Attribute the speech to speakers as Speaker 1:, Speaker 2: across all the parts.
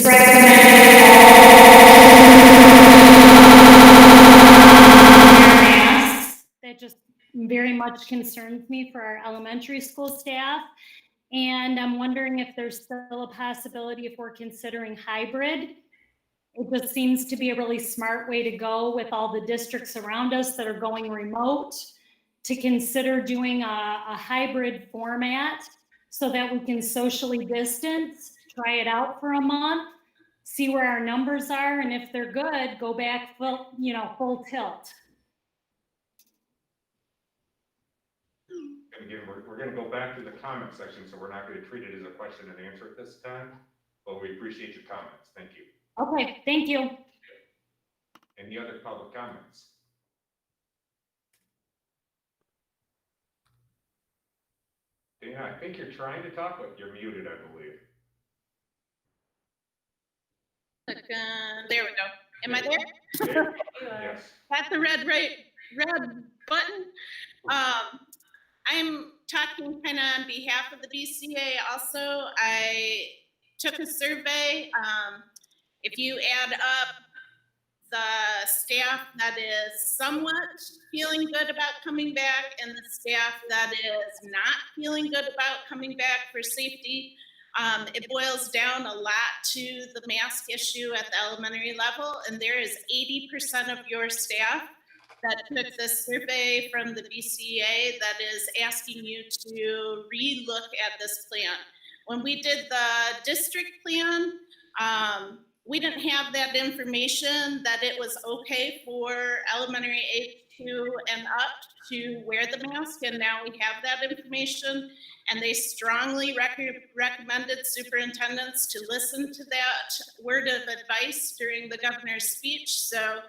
Speaker 1: recommending masks. That just very much concerns me for our elementary school staff. And I'm wondering if there's still a possibility if we're considering hybrid. It just seems to be a really smart way to go with all the districts around us that are going remote, to consider doing a hybrid format so that we can socially distance, try it out for a month, see where our numbers are, and if they're good, go back full tilt.
Speaker 2: And again, we're going to go back to the comment section, so we're not going to treat it as a question and answer at this time, but we appreciate your comments. Thank you.
Speaker 1: Okay, thank you.
Speaker 2: Any other public comments? Dan, I think you're trying to talk, but you're muted, I believe.
Speaker 3: There we go. Am I there?
Speaker 2: Yes.
Speaker 3: That's the red button. I'm talking kind of on behalf of the BCA also. I took a survey. If you add up the staff that is somewhat feeling good about coming back and the staff that is not feeling good about coming back for safety, it boils down a lot to the mask issue at the elementary level. And there is 80% of your staff that took this survey from the BCA that is asking you to re-look at this plan. When we did the district plan, we didn't have that information that it was okay for elementary age 2 and up to wear the mask, and now we have that information, and they strongly recommended superintendents to listen to that word of advice during the governor's speech. So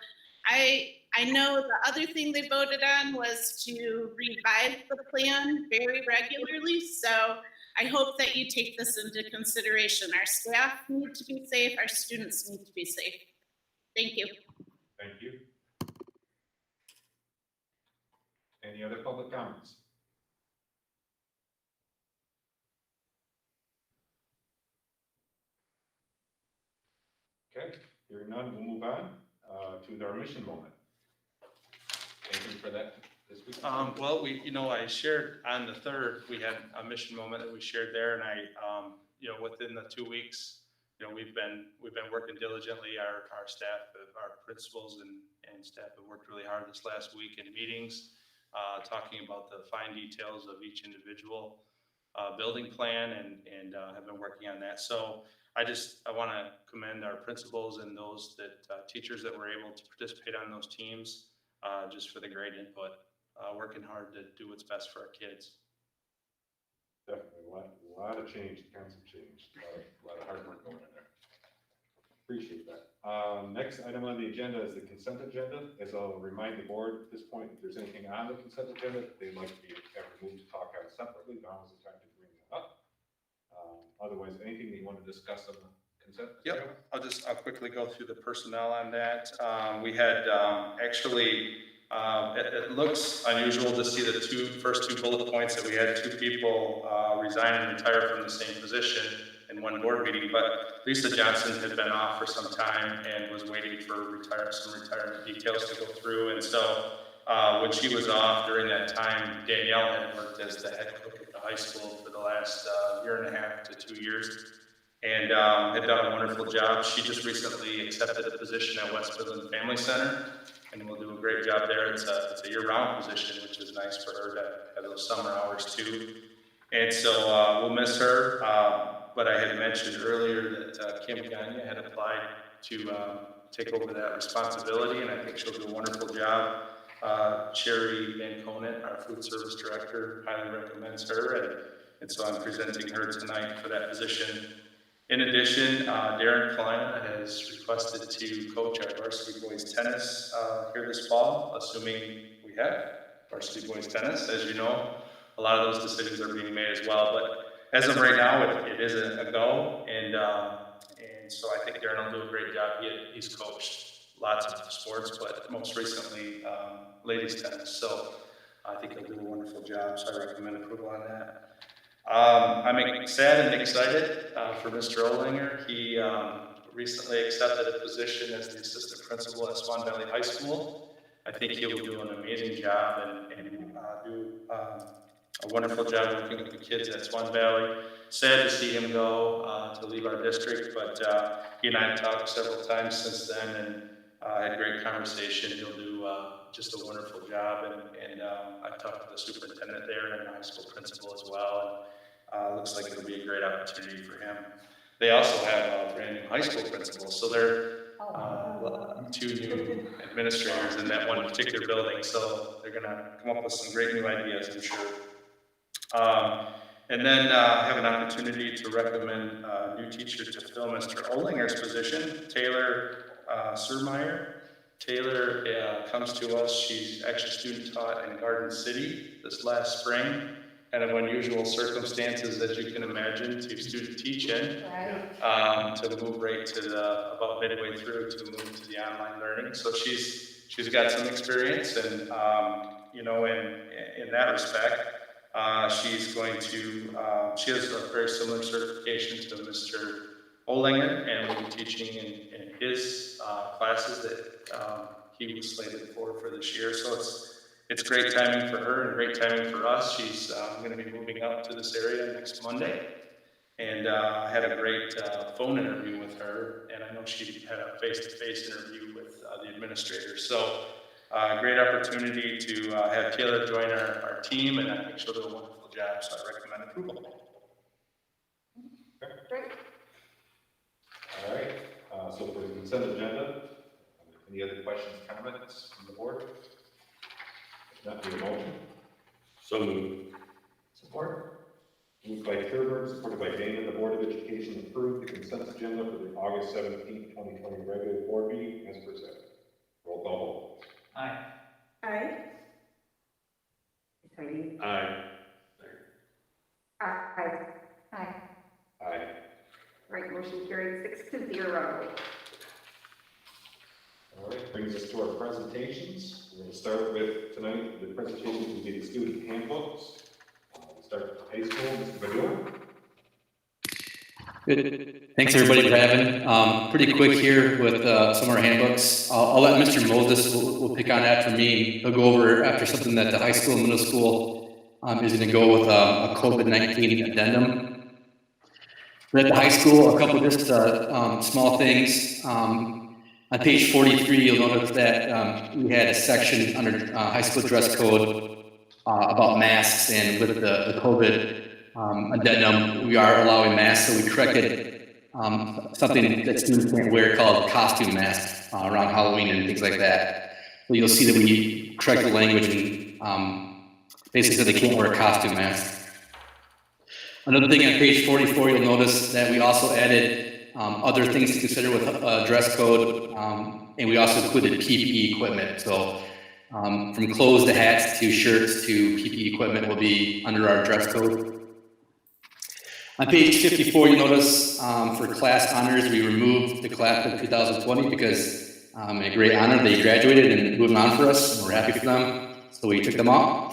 Speaker 3: I know the other thing they voted on was to revise the plan very regularly. So I hope that you take this into consideration. Our staff need to be safe. Our students need to be safe. Thank you.
Speaker 2: Thank you. Any other public comments? Okay, hearing none, we'll move on to our mission moment. Anything for that this week?
Speaker 4: Well, I shared on the 3rd, we had a mission moment that we shared there, and I, within the 2 weeks, we've been working diligently. Our staff, our principals and staff have worked really hard this last week in meetings, talking about the fine details of each individual building plan, and have been working on that. So I want to commend our principals and those teachers that were able to participate on those teams, just for the great input, working hard to do what's best for our kids.
Speaker 2: Definitely a lot of change, constant change, a lot of hard work going in there. Appreciate that. Next item on the agenda is the consent agenda. As I'll remind the board at this point, if there's anything on the consent agenda that they'd like to be moved to talk on separately, now is the time to bring that up. Otherwise, anything that you want to discuss on the consent agenda?
Speaker 4: Yep, I'll quickly go through the personnel on that. We had it looks unusual to see the first two bullet points that we had 2 people resign and retire from the same position in one board meeting, but Lisa Johnson had been off for some time and was waiting for some retirement details to go through. And so when she was off during that time, Danielle had worked as the head cook at the high school for the last 1.5 to 2 years, and had done a wonderful job. She just recently accepted a position at West Midland Family Center, and will do a great job there. It's a year-round position, which is nice for her to have those summer hours too. And so we'll miss her. But I had mentioned earlier that Kim Gagne had applied to take over that responsibility, and I think she'll do a wonderful job. Sherry Van Conant, our food service director, highly recommends her, and so I'm presenting her tonight for that position. In addition, Darren Klein has requested to coach our varsity boys tennis here this fall, assuming we have varsity boys tennis. As you know, a lot of those decisions are being made as well, but as of right now, it is a go, and so I think Darren will do a great job. He's coached lots of sports, but most recently ladies tennis, so I think he'll do a wonderful job, so I recommend approval on that. I'm sad and excited for Mr. Olinger. He recently accepted a position as the assistant principal at Swan Valley High School. I think he will do an amazing job and do a wonderful job working with the kids at Swan Valley. Sad to see him go to leave our district, but he and I have talked several times since then and had great conversation. He'll do just a wonderful job, and I've talked to the superintendent there and the high school principal as well. And looks like it'll be a great opportunity for him. They also have a brand new high school principal, so they're two new administrators in that one particular building, so they're gonna come up with some great new ideas, I'm sure. And then have an opportunity to recommend a new teacher to fill Mr. Olinger's position, Taylor Surmeyer. Taylor comes to us, she's actually student taught in Garden City this last spring. Kind of unusual circumstances, as you can imagine, to student teach in, to move right to the, about midway through to move to the online learning. So she's got some experience, and you know, in that respect, she's going to, she has a very similar certification to Mr. Olinger, and will be teaching in his classes that he was slated for this year. So it's great timing for her and great timing for us. She's going to be moving up to this area next Monday, and I had a great phone interview with her, and I know she had a face-to-face interview with the administrator. So great opportunity to have Taylor join our team, and I think she'll do a wonderful job, so I recommend approval.
Speaker 2: Great. All right, so for the consent agenda, any other questions, comments from the board? If not, need a motion. So moved. Support. Moved by Thurber, supported by Dana. The Board of Education approved the consent agenda for the August 17th, 2020 regular board meeting as presented. Roll call vote.
Speaker 5: Aye.
Speaker 6: Aye.
Speaker 2: Aye.
Speaker 6: Aye. Aye.
Speaker 2: Aye.
Speaker 6: Right, motion carried 6-0.
Speaker 2: All right, brings us to our presentations. We're going to start with tonight, the presentations will be the student handbooks. We'll start with high school, Mr. Bullock.
Speaker 5: Good. Thanks everybody for having. Pretty quick here with some of our handbooks. I'll let Mr. Moses will pick on after me. He'll go over after something that the high school and middle school is going to go with a COVID-19 addendum. But at the high school, a couple just small things. On page 43, you'll notice that we had a section under high school dress code about masks, and with the COVID addendum, we are allowing masks, so we corrected something that students can't wear called costume masks around Halloween and things like that. So you'll see that we correct the language and basically said they can't wear a costume mask. Another thing on page 44, you'll notice that we also added other things to consider with dress code, and we also included PPE equipment. So from clothes to hats to shirts to PPE equipment will be under our dress code. On page 54, you notice for class honors, we removed the class of 2020 because a great honor, they graduated and moved on for us, and we're happy for them, so we took them out.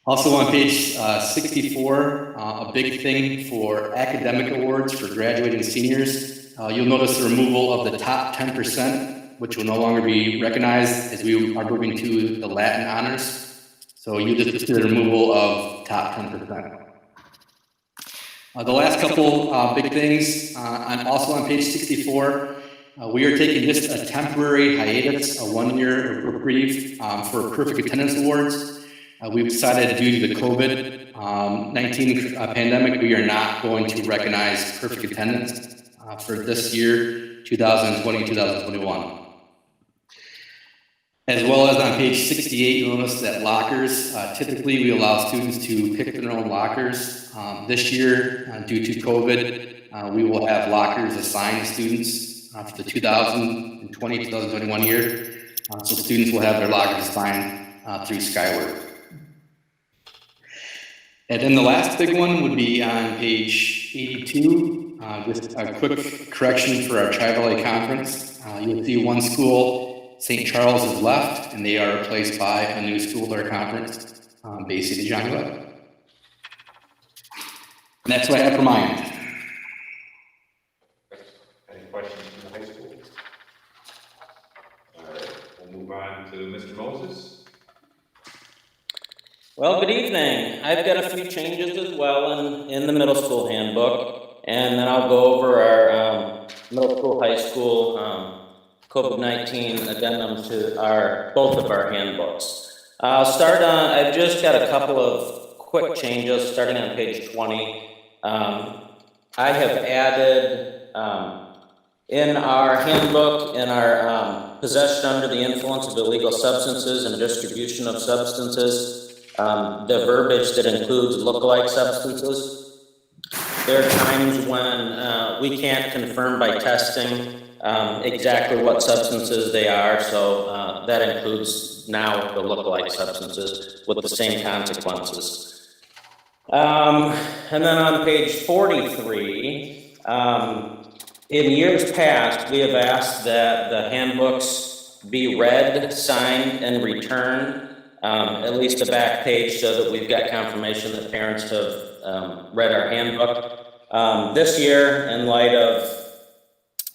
Speaker 5: Also on page 64, a big thing for academic awards for graduating seniors. You'll notice the removal of the top 10%, which will no longer be recognized as we are moving to the Latin honors. So you just see the removal of top 10%. The last couple big things, also on page 64, we are taking just a temporary hiatus, a one-year reprieve for perfect attendance awards. We've decided due to the COVID-19 pandemic, we are not going to recognize perfect attendance for this year, 2020-2021. As well as on page 68, you'll notice that lockers, typically we allow students to pick their own lockers. This year, due to COVID, we will have lockers assigned to students for the 2020-2021 year. So students will have their lockers assigned through Skyward. And then the last big one would be on page 82, just a quick correction for our Tri-Valley Conference. You'll see one school, St. Charles, is left, and they are replaced by a new school at our conference, BCSD John Webb. And that's what I have for mine.
Speaker 2: Any questions
Speaker 7: Well, good evening. I've got a few changes as well in the middle school handbook, and then I'll go over our middle school, high school COVID-19 addendum to both of our handbooks. I'll start on, I've just got a couple of quick changes starting on page 20. I have added in our handbook, in our possession under the influence of illegal substances and distribution of substances, the verbiage that includes lookalike substances. There are times when we can't confirm by testing exactly what substances they are, so that includes now the lookalike substances with the same consequences. And then on page 43, in years past, we have asked that the handbooks be read, signed, and returned, at least the back page, so that we've got confirmation that parents have read our handbook. This year, in light of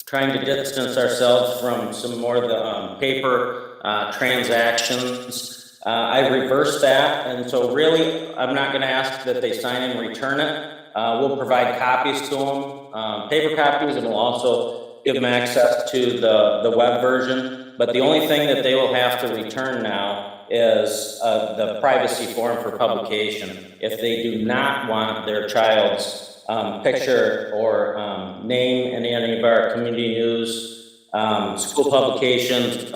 Speaker 7: trying to distance ourselves from some more of the paper transactions, I reversed that, and so really, I'm not going to ask that they sign and return it. We'll provide copies to them, paper copies, and we'll also give them access to the web version. But the only thing that they will have to return now is the privacy form for publication. If they do not want their child's picture or name in any of our community news, school publications,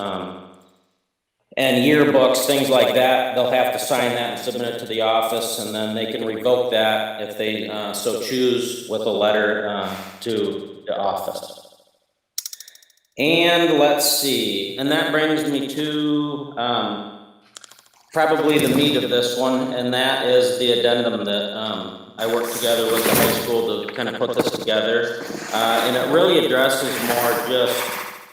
Speaker 7: and yearbooks, things like that, they'll have to sign that and submit it to the office, and then they can revoke that if they so choose with a letter to the office. And let's see, and that brings me to probably the meat of this one, and that is the addendum that I worked together with the high school to kind of put this together. And it really addresses more just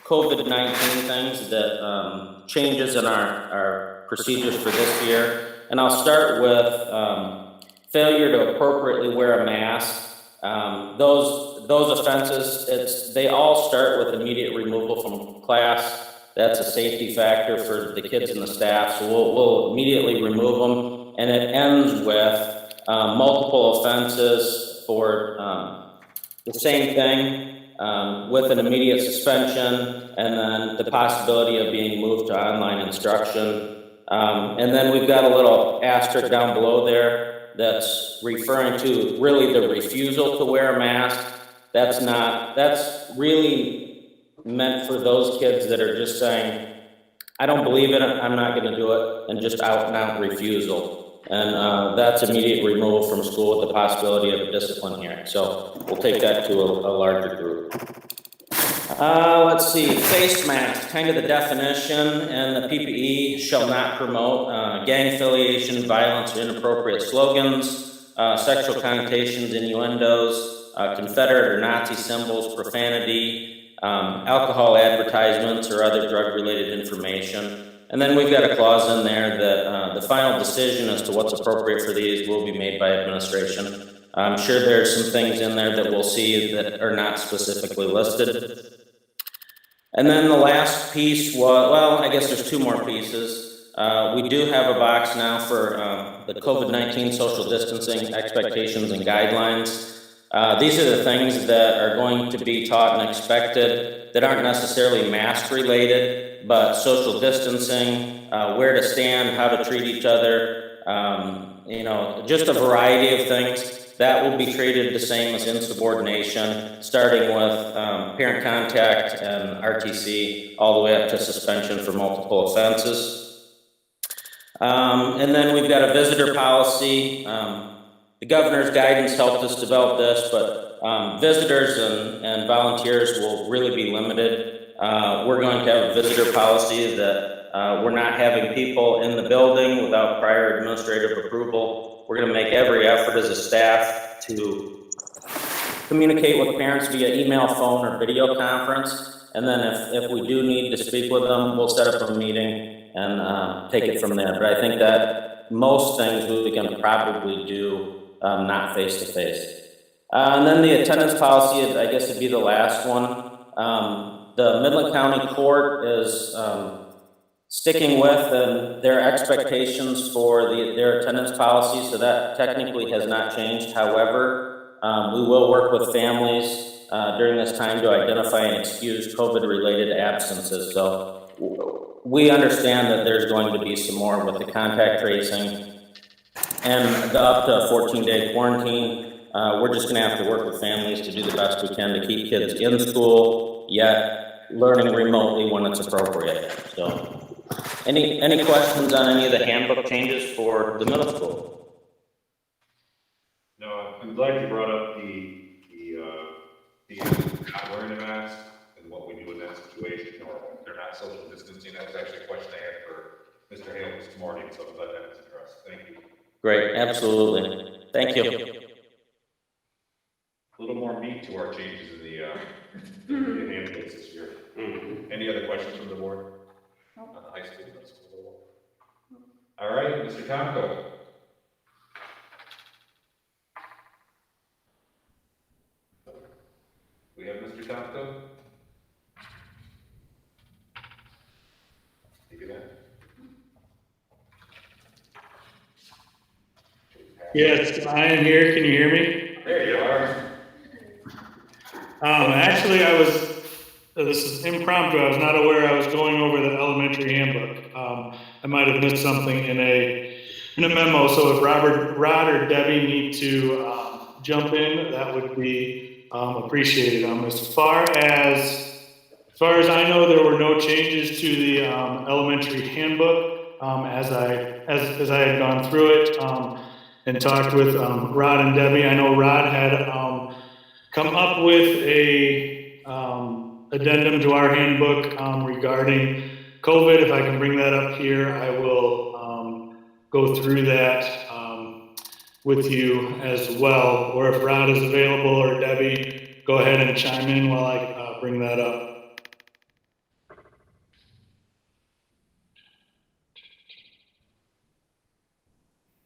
Speaker 7: COVID-19 things that changes in our procedures for this year. And I'll start with failure to appropriately wear a mask. Those offenses, they all start with immediate removal from class. That's a safety factor for the kids and the staff, so we'll immediately remove them. And it ends with multiple offenses for the same thing, with an immediate suspension, and then the possibility of being moved to online instruction. And then we've got a little asterisk down below there that's referring to really the refusal to wear a mask. That's really meant for those kids that are just saying, I don't believe in it, I'm not going to do it, and just out and out refusal. And that's immediate removal from school with the possibility of a discipline hearing. So we'll take that to a larger group. Let's see, face mask, kind of the definition, and the PPE shall not promote gang affiliation, violence, or inappropriate slogans, sexual connotations, innuendos, Confederate or Nazi symbols, profanity, alcohol advertisements, or other drug-related information. And then we've got a clause in there that the final decision as to what's appropriate for these will be made by administration. I'm sure there's some things in there that we'll see that are not specifically listed. And then the last piece was, well, I guess there's two more pieces. We do have a box now for the COVID-19 social distancing expectations and guidelines. These are the things that are going to be taught and expected that aren't necessarily mask related, but social distancing, where to stand, how to treat each other, just a variety of things. That will be treated the same as insubordination, starting with parent contact and RTC, all the way up to suspension for multiple offenses. And then we've got a visitor policy. The governor's guidance helped us develop this, but visitors and volunteers will really be limited. We're going to have a visitor policy that we're not having people in the building without prior administrative approval. We're going to make every effort as a staff to communicate with parents via email, phone, or video conference. And then if we do need to speak with them, we'll set up a meeting and take it from there. But I think that most things we can probably do not face-to-face. And then the attendance policy, I guess, would be the last one. The Midland County Court is sticking with their expectations for their attendance policy, so that technically has not changed. However, we will work with families during this time to identify and excuse COVID-related absences. So we understand that there's going to be some more with the contact tracing and the up to 14-day quarantine. We're just gonna have to work with families to do the best we can to keep kids in school, yet learning remotely when it's appropriate. So. Any questions on any of the handbook changes for the middle school?
Speaker 2: No, I'm glad you brought up the not wearing a mask and what we do in that situation, or if they're not social distancing. That was actually a question I had for Mr. Hale this morning, so I'm glad that was addressed. Thank you.
Speaker 7: Great, absolutely. Thank you.
Speaker 2: A little more meat to our changes in the handbooks this year. Any other questions from the board? On the high school, middle school level? All right, Mr. Tomko. We have Mr. Tomko? Take it in.
Speaker 8: Yes, I am here. Can you hear me?
Speaker 2: There you are.
Speaker 8: Actually, this is impromptu. I was not aware I was going over the elementary handbook. I might have missed something in a memo. So if Rod or Debbie need to jump in, that would be appreciated. As far as I know, there were no changes to the elementary handbook as I had gone through it and talked with Rod and Debbie. I know Rod had come up with a addendum to our handbook regarding COVID. If I can bring that up here, I will go through that with you as well. Or if Rod is available or Debbie, go ahead and chime in while I bring that up.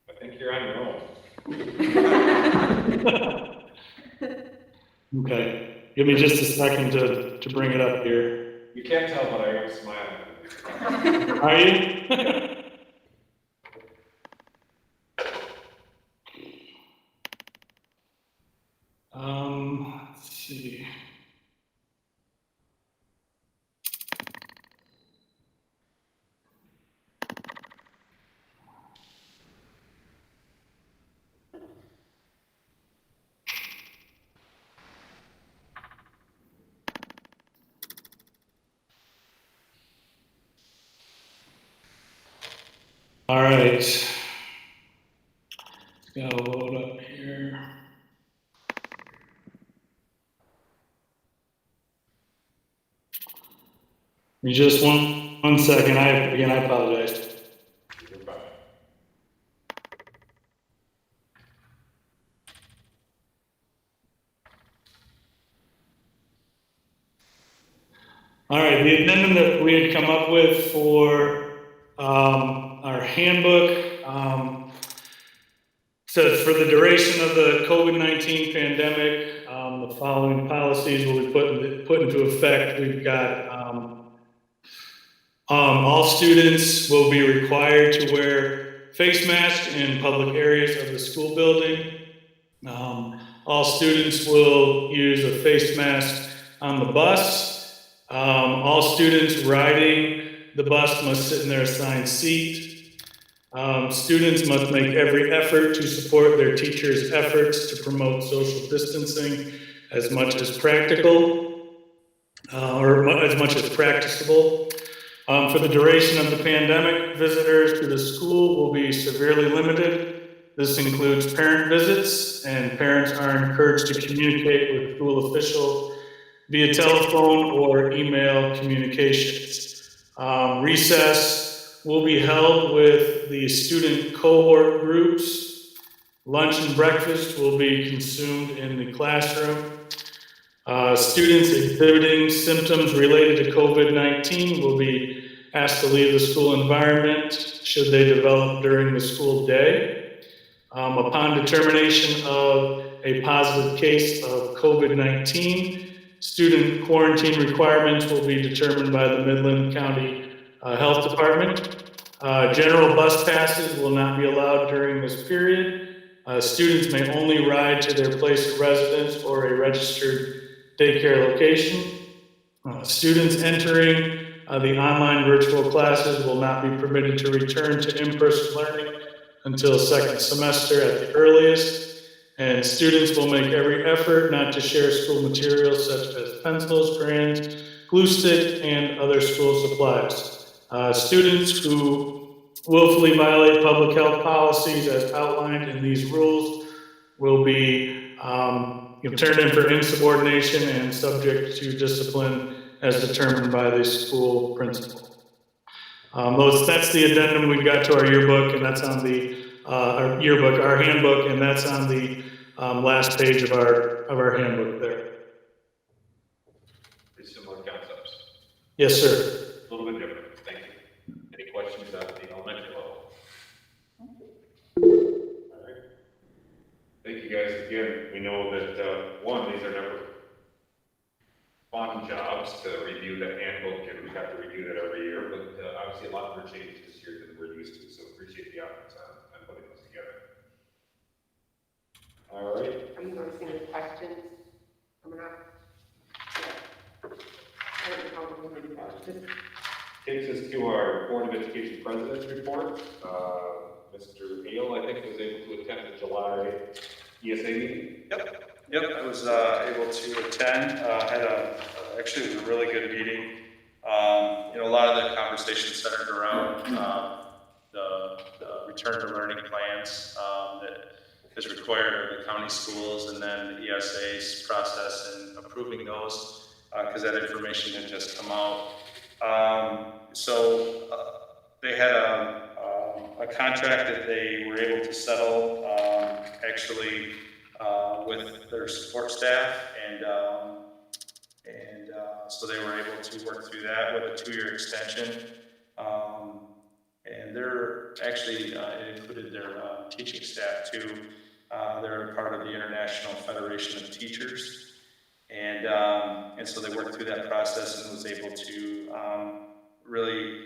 Speaker 2: I think you're on your own.
Speaker 8: Okay. Give me just a second to bring it up here.
Speaker 2: You can't tell, but I am smiling.
Speaker 8: Are you? Let's see. All right. It's gotta load up here. Just one second. I apologize.
Speaker 2: You're fine.
Speaker 8: All right, the addendum that we had come up with for our handbook says for the duration of the COVID-19 pandemic, the following policies will be put into effect. We've got all students will be required to wear face masks in public areas of the school building. All students will use a face mask on the bus. All students riding the bus must sit in their assigned seat. Students must make every effort to support their teachers' efforts to promote social distancing as much as practical, or as much as practicable. For the duration of the pandemic, visitors to the school will be severely limited. This includes parent visits, and parents are encouraged to communicate with school officials via telephone or email communications. Recess will be held with the student cohort groups. Lunch and breakfast will be consumed in the classroom. Students exhibiting symptoms related to COVID-19 will be asked to leave the school environment should they develop during the school day. Upon determination of a positive case of COVID-19, student quarantine requirements will be determined by the Midland County Health Department. General bus passes will not be allowed during this period. Students may only ride to their place of residence or a registered daycare location. Students entering the online virtual classes will not be permitted to return to in-person learning until second semester at the earliest. And students will make every effort not to share school materials such as pencils, crayons, glue stick, and other school supplies. Students who willfully violate public health policies as outlined in these rules will be turned in for insubordination and subject to discipline as determined by the school principal. That's the addendum we've got to our yearbook, and that's on the our handbook, and that's on the last page of our handbook there.
Speaker 2: Pretty similar concepts.
Speaker 8: Yes, sir.
Speaker 2: A little bit different. Thank you. Any questions at the elementary level? All right. Thank you guys again. We know that, these are never fun jobs to review that handbook, and we have to review that every year, but obviously a lot more changes this year than we're used to, so appreciate the efforts on putting this together. All right.
Speaker 6: Are you noticing any questions coming up? Yeah. I don't know how we're going to do that. Just
Speaker 2: Takes us to our Board of Education President's Report. Mr. Hale, I think, was able to attend the July ESA meeting.
Speaker 4: Yep, I was able to attend. Actually, it was a really good meeting. A lot of the conversation centered around the return to learning plans that is required of the county schools, and then the ESA's process in approving those, because that information had just come out. They had a contract that they were able to settle, with their support staff, and so they were able to work through that with a 2-year extension. And they're actually, it included their teaching staff too. They're part of the International Federation of Teachers. And so they worked through that process and was able to really,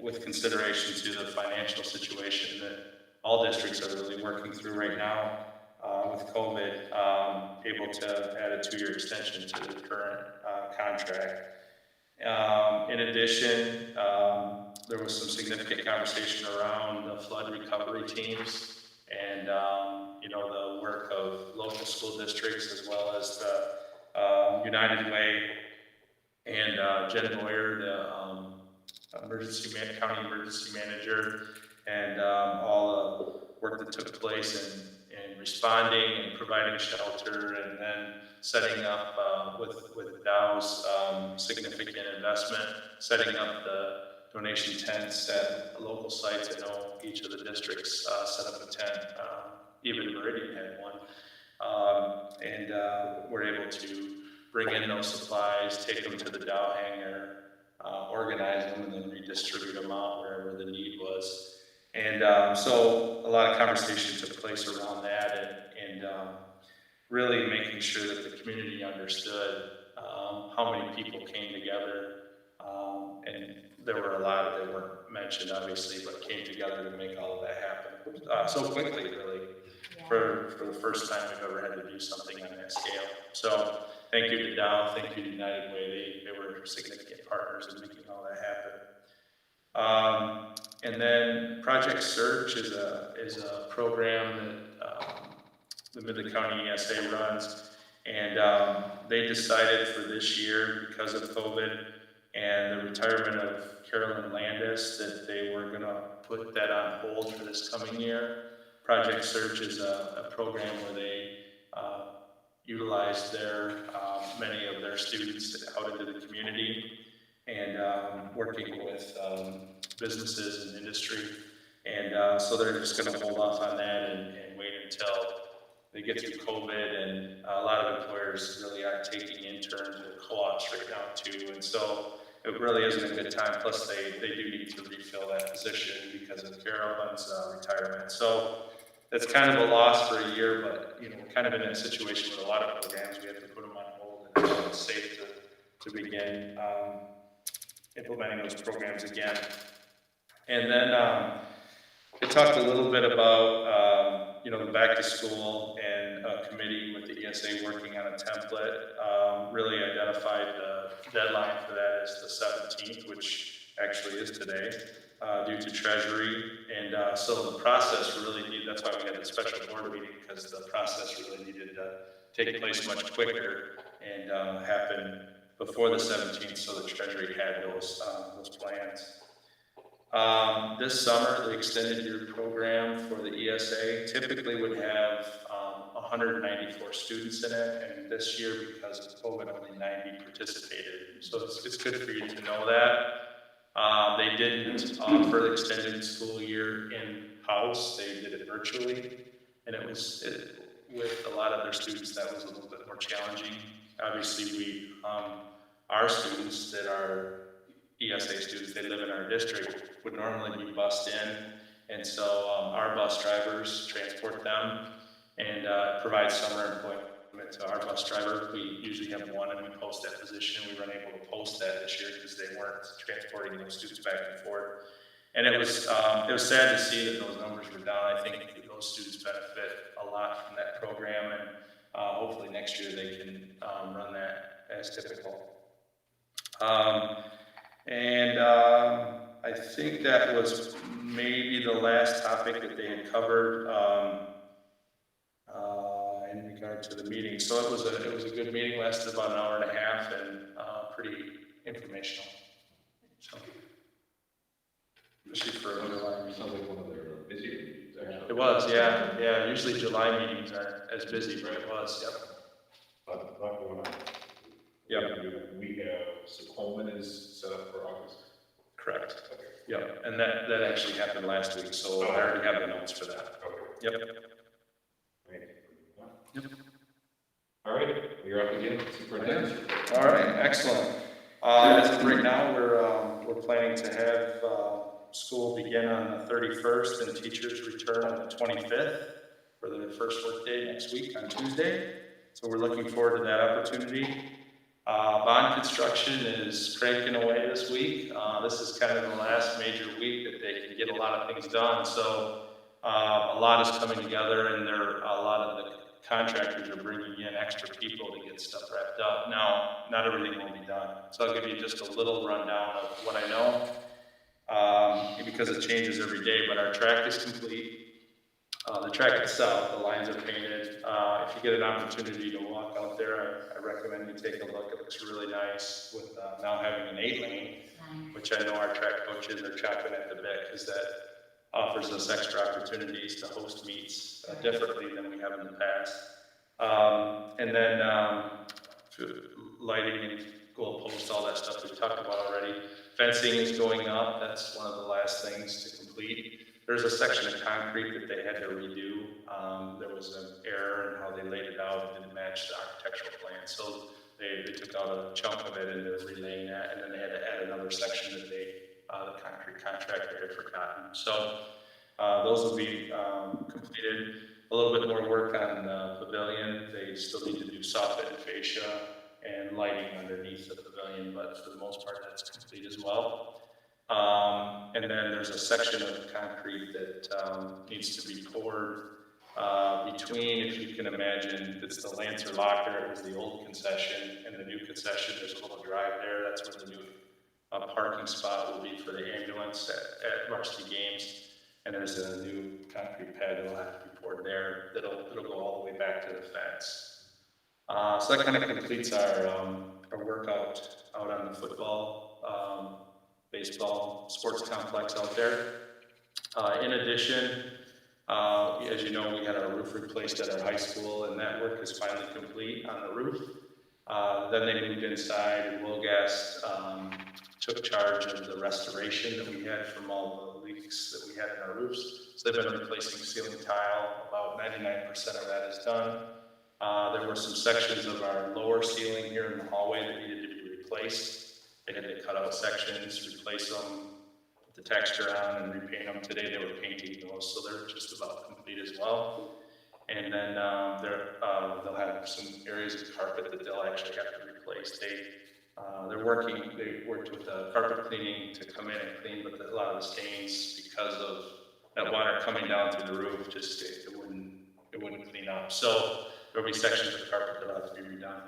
Speaker 4: with consideration to the financial situation that all districts are really working through right now with COVID, able to add a 2-year extension to the current contract. In addition, there was some significant conversation around the flood recovery teams and the work of local school districts, as well as the United Way and Jen Boyer, the county emergency manager, and all the work that took place in responding and providing shelter, and then setting up with Dow's significant investment, setting up the donation tents at local sites. I know each of the districts set up a tent. Even Meridian had one, and we're able to bring in those supplies, take them to the Dow hangar, organize them, and then redistribute them out wherever the need was. And so a lot of conversation took place around that, and really making sure that the community understood how many people came together. And there were a lot that weren't mentioned, obviously, but came together to make all of that happen so quickly, really, for the first time we've ever had to do something on that scale. So thank you to Dow, thank you to United Way. They were significant partners in making all that happen. And then Project Search is a program that the Midland County ESA runs, and they decided for this year, because of COVID and the retirement of Carolyn Landis, that they were going to put that on hold for this coming year. Project Search is a program where they utilize many of their students out into the community, and working with businesses and industry. And so they're just going to hold off on that and wait until they get through COVID. And a lot of employers really aren't taking interns or co-ops right now too. And so it really isn't a good time. Plus they do need to refill that position because of Carolyn's retirement. So that's kind of a loss for a year, but we're kind of in that situation with a lot of programs. We have to put them on hold until it's safe to begin. implementing those programs again. And then it talked a little bit about, the back to school and a committee with the ESA working on a template. Really identified the deadline for that as the 17th, which actually is today, due to Treasury. And so the process really needed, that's why we had the special board meeting, because the process really needed to take place much quicker and happen before the 17th, so the Treasury had those plans. This summer, the extended year program for the ESA typically would have 194 students in it, and this year, because of COVID, only 90 participated. So it's good for you to know that. They didn't offer the extended school year in-house, they did it virtually, and with a lot of their students, that was a little bit more challenging. Obviously, our students that are ESA students, they live in our district, would normally be bussed in, and so our bus drivers transport them and provide summer employment to our bus driver. We usually have one, and we post that position. We weren't able to post that this year because they weren't transporting those students back and forth. And it was sad to see that those numbers were down. I think those students benefit a lot from that program, and hopefully next year they can run that as typical. I think that was maybe the last topic that they had covered in regard to the meeting. So it was a good meeting, lasted about an hour and a half, and pretty informational. So, especially for a July meeting.
Speaker 2: Sounds like one of their busier meetings, actually.
Speaker 4: It was, yeah. Usually July meetings aren't as busy, but it was, yep.
Speaker 2: Lot going on.
Speaker 4: Yep.
Speaker 2: We have, so Coleman is set up for August.
Speaker 4: Correct.
Speaker 2: Okay.
Speaker 4: Yep, and that actually happened last week, so I already have the notes for that.
Speaker 2: Okay.
Speaker 4: Yep.
Speaker 2: Thank you.
Speaker 4: Yep.
Speaker 2: All right, you're up again, superintendent.
Speaker 4: All right, excellent. As of right now, we're planning to have school begin on the 31st and teachers return on the 25th for their first work day next week on Tuesday. So we're looking forward to that opportunity. Bond construction is cranking away this week. This is kind of the last major week that they can get a lot of things done. So a lot is coming together, and a lot of the contractors are bringing in extra people to get stuff wrapped up. Now, not everything will be done. So I'll give you just a little rundown of what I know, because it changes every day, but our track is complete. The track itself, the lines are painted. If you get an opportunity to walk out there, I recommend you take a look. It looks really nice with now having an 8-lane, which I know our track coaches are chomping at the bit, because that offers us extra opportunities to host meets differently than we have in the past. And then lighting and goal posts, all that stuff we've talked about already. Fencing is going up. That's one of the last things to complete. There's a section of concrete that they had to redo. There was an error in how they laid it out. It didn't match the architectural plan. So they took out a chunk of it and they're relaying that. And then they had to add another section that the concrete contractor had forgotten. So those will be completed. A little bit more work on the pavilion. They still need to do soffit and fascia and lighting underneath the pavilion, but for the most part, that's complete as well. And then there's a section of concrete that needs to be poured between, if you can imagine, it's the Lancer locker. It was the old concession, and the new concession, there's a little drive there. That's where the new parking spot will be for the ambulance at varsity games. And there's a new concrete pad that'll have to be poured there. That'll go all the way back to the fence. So that kind of completes our workout out on the football, baseball, sports complex out there. In addition, as you know, we had our roof replaced at our high school, and that work is finally complete on the roof. Then they moved inside, and Wilgast took charge of the restoration that we had from all the leaks that we had in our roofs. So they've been replacing ceiling tile. About 99% of that is done. There were some sections of our lower ceiling here in the hallway that needed to be replaced. They had to cut out sections, replace them, put the texture on, and repaint them. Today they were painting those, so they're just about complete as well. And then they'll have some areas of carpet that they'll actually have to replace. They They worked with carpet cleaning to come in and clean, but a lot of the stains, because of that water coming down through the roof, just it wouldn't clean up. So there'll be sections of carpet that'll have to be redone.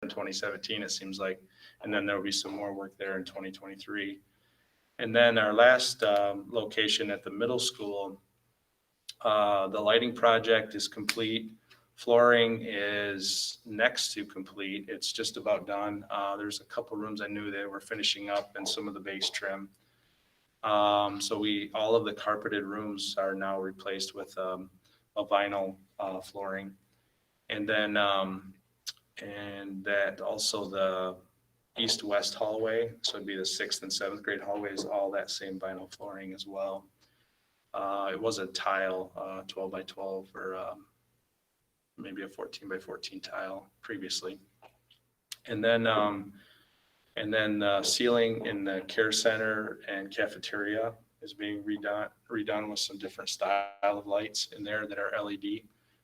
Speaker 4: In 2017, it seems like, and then there'll be some more work there in 2023. And then our last location at the middle school, the lighting project is complete. Flooring is next to complete. It's just about done. There's a couple rooms I knew they were finishing up and some of the base trim. So all of the carpeted rooms are now replaced with a vinyl flooring. And then, and that also the east-west hallway, so it'd be the 6th and 7th grade hallways, all that same vinyl flooring as well. It was a tile, 12 by 12 or maybe a 14 by 14 tile previously. And then the ceiling in the care center and cafeteria is being redone with some different style of lights in there that are LED,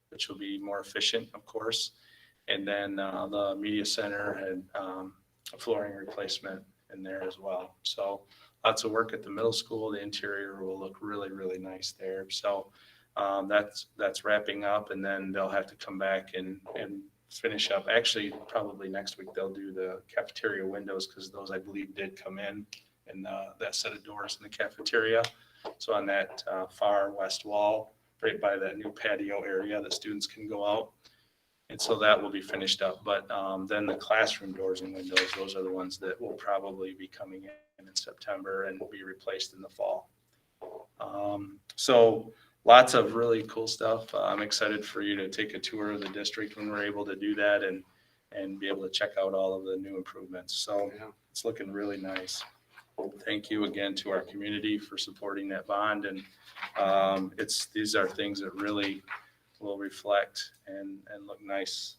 Speaker 4: which will be more efficient, of course. And then the media center had a flooring replacement in there as well. So lots of work at the middle school. The interior will look really, really nice there. So That's wrapping up, and then they'll have to come back and finish up. Actually, probably next week they'll do the cafeteria windows, because those, I believe, did come in, and that set of doors in the cafeteria. So on that far west wall, right by that new patio area, the students can go out. And so that will be finished up. But then the classroom doors and windows, those are the ones that will probably be coming in September and will be replaced in the fall. So lots of really cool stuff. I'm excited for you to take a tour of the district when we're able to do that, and be able to check out all of the new improvements. So it's looking really nice. Thank you again to our community for supporting that bond. And these are things that really will reflect and look nice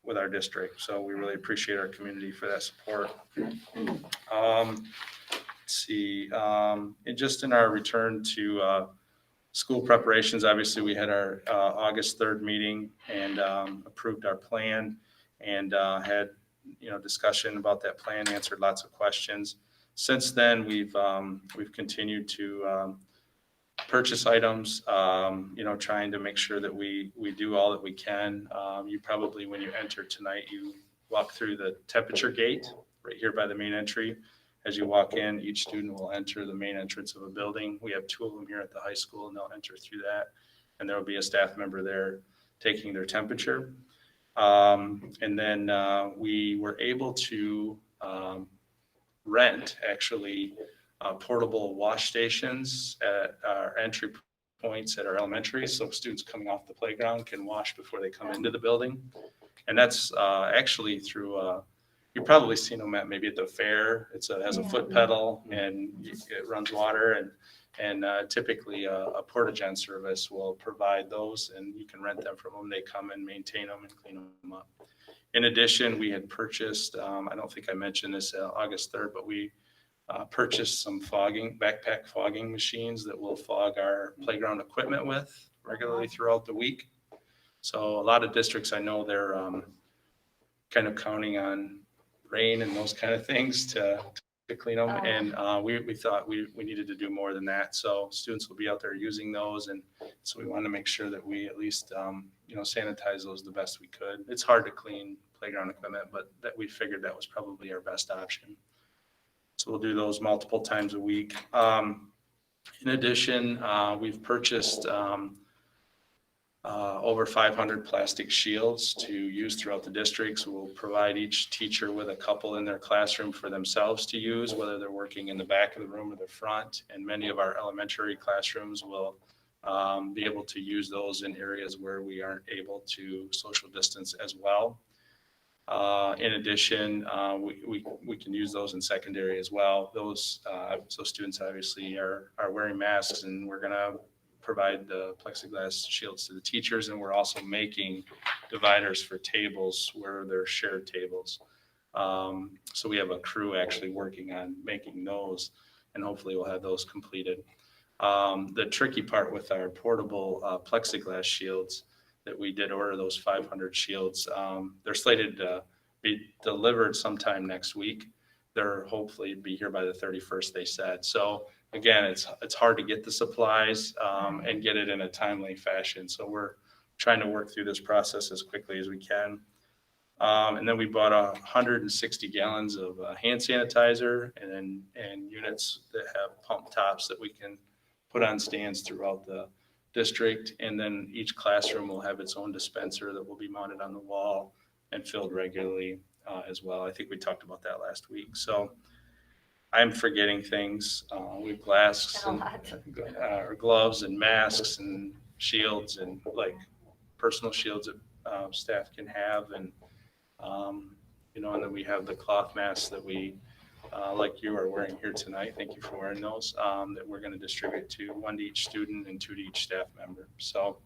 Speaker 4: with our district. So we really appreciate our community for that support. Let's see, and just in our return to school preparations, obviously we had our August 3rd meeting and approved our plan, and had discussion about that plan, answered lots of questions. Since then, we've continued to purchase items, trying to make sure that we do all that we can. You probably, when you enter tonight, you walk through the temperature gate right here by the main entry. As you walk in, each student will enter the main entrance of a building. We have 2 of them here at the high school, and they'll enter through that. And there will be a staff member there taking their temperature. And then we were able to rent, actually, portable wash stations at our entry points at our elementary. So students coming off the playground can wash before they come into the building. And that's actually through, you've probably seen them maybe at the fair. It has a foot pedal, and it runs water. And typically a Porta-Gen service will provide those, and you can rent them from them. They come and maintain them and clean them up. In addition, we had purchased, I don't think I mentioned this August 3rd, but we purchased some backpack fogging machines that will fog our playground equipment with regularly throughout the week. So a lot of districts, I know they're kind of counting on rain and those kind of things to clean them. And we thought we needed to do more than that. So students will be out there using those. And so we wanted to make sure that we at least, sanitize those the best we could. It's hard to clean playground equipment, but that we figured that was probably our best option. So we'll do those multiple times a week. In addition, we've purchased over 500 plastic shields to use throughout the districts. We'll provide each teacher with a couple in their classroom for themselves to use, whether they're working in the back of the room or the front. And many of our elementary classrooms will be able to use those in areas where we aren't able to social distance as well. In addition, we can use those in secondary as well. Those so students obviously are wearing masks, and we're going to provide the plexiglass shields to the teachers, and we're also making dividers for tables where they're shared tables. So we have a crew actually working on making those, and hopefully we'll have those completed. The tricky part with our portable plexiglass shields that we did order, those 500 shields, they're slated to be delivered sometime next week. They're hopefully be here by the 31st, they said. So again, it's hard to get the supplies and get it in a timely fashion. So we're trying to work through this process as quickly as we can. And then we bought 160 gallons of hand sanitizer and units that have pump tops that we can put on stands throughout the district. And then each classroom will have its own dispenser that will be mounted on the wall and filled regularly as well. I think we talked about that last week. So I'm forgetting things. We have gloves and masks and shields and like personal shields that staff can have. And, and then we have the cloth masks that we, like you are wearing here tonight. Thank you for wearing those, that we're going to distribute to 1 to each student and 2 to each staff member. So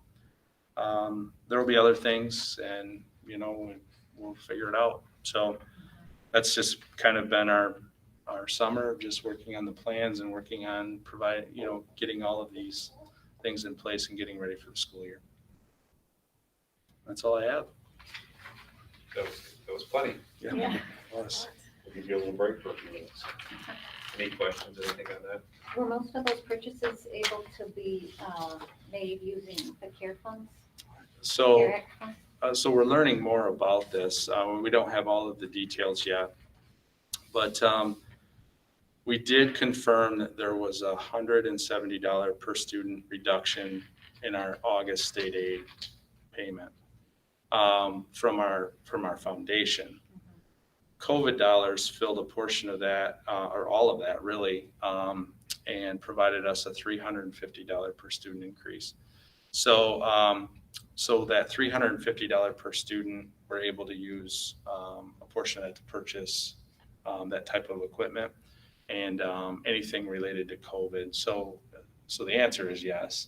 Speaker 4: there will be other things, and, we'll figure it out. So that's just kind of been our summer, just working on the plans and working on getting all of these things in place and getting ready for the school year. That's all I have.
Speaker 2: That was plenty.
Speaker 1: Yeah.
Speaker 2: We'll give you a little break for a few minutes. Any questions, anything on that?
Speaker 9: Were most of those purchases able to be made using the CARE funds?
Speaker 4: So,
Speaker 9: CARE Act funds?
Speaker 4: so we're learning more about this. We don't have all of the details yet. But we did confirm that there was a $170 per student reduction in our August state aid payment from our foundation. COVID dollars filled a portion of that, or all of that really, and provided us a $350 per student increase. So, so that $350 per student, we're able to use a portion of that to purchase that type of equipment and anything related to COVID. So the answer is yes.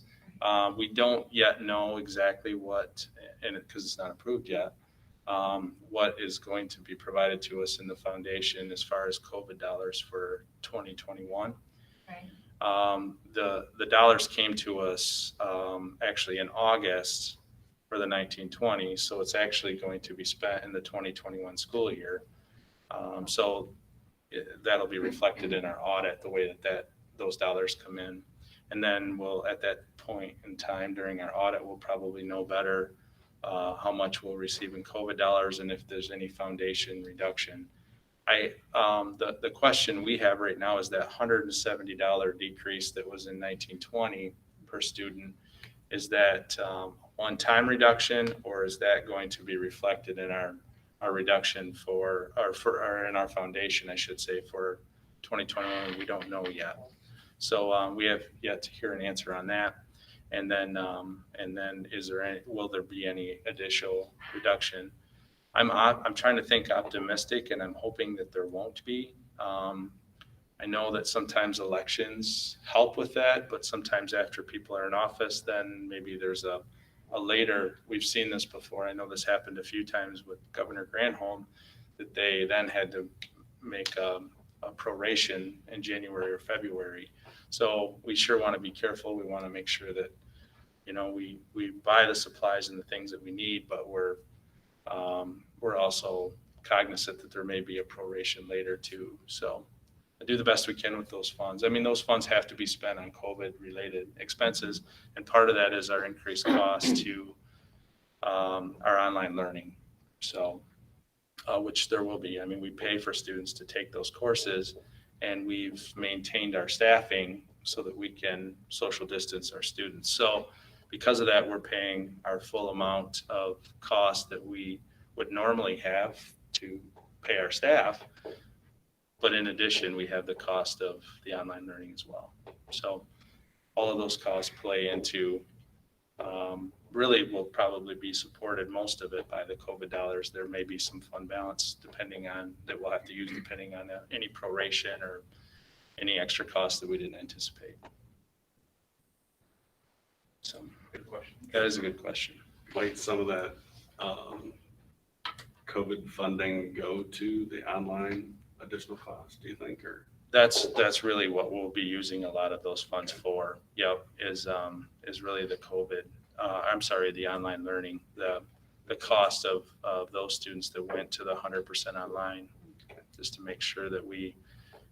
Speaker 4: We don't yet know exactly what, and because it's not approved yet, what is going to be provided to us in the foundation as far as COVID dollars for 2021.
Speaker 9: Right.
Speaker 4: The dollars came to us actually in August for the 1920, so it's actually going to be spent in the 2021 school year. So that'll be reflected in our audit, the way that those dollars come in. And then we'll, at that point in time during our audit, we'll probably know better how much we'll receive in COVID dollars and if there's any foundation reduction. The question we have right now is that $170 decrease that was in 1920 per student. Is that one-time reduction, or is that going to be reflected in our reduction or in our foundation, I should say, for 2021? We don't know yet. So we have yet to hear an answer on that. And then will there be any additional reduction? I'm trying to think optimistic, and I'm hoping that there won't be. I know that sometimes elections help with that, but sometimes after people are in office, then maybe there's a later, we've seen this before. I know this happened a few times with Governor Granholm, that they then had to make a proration in January or February. So we sure want to be careful. We want to make sure that, we buy the supplies and the things that we need, but we're also cognizant that there may be a proration later too. So I do the best we can with those funds. I mean, those funds have to be spent on COVID related expenses. And part of that is our increased cost to our online learning. So, which there will be. I mean, we pay for students to take those courses, and we've maintained our staffing so that we can social distance our students. So because of that, we're paying our full amount of cost that we would normally have to pay our staff. But in addition, we have the cost of the online learning as well. So all of those costs play into, really will probably be supported, most of it, by the COVID dollars. There may be some fund balance that we'll have to use depending on any proration or any extra costs that we didn't anticipate. So
Speaker 2: Good question.
Speaker 4: that is a good question.
Speaker 10: Might some of that COVID funding go to the online additional cost, do you think, or?
Speaker 4: That's really what we'll be using a lot of those funds for. Yep, is really the COVID. The online learning, the cost of those students that went to the 100% online, just to make sure that we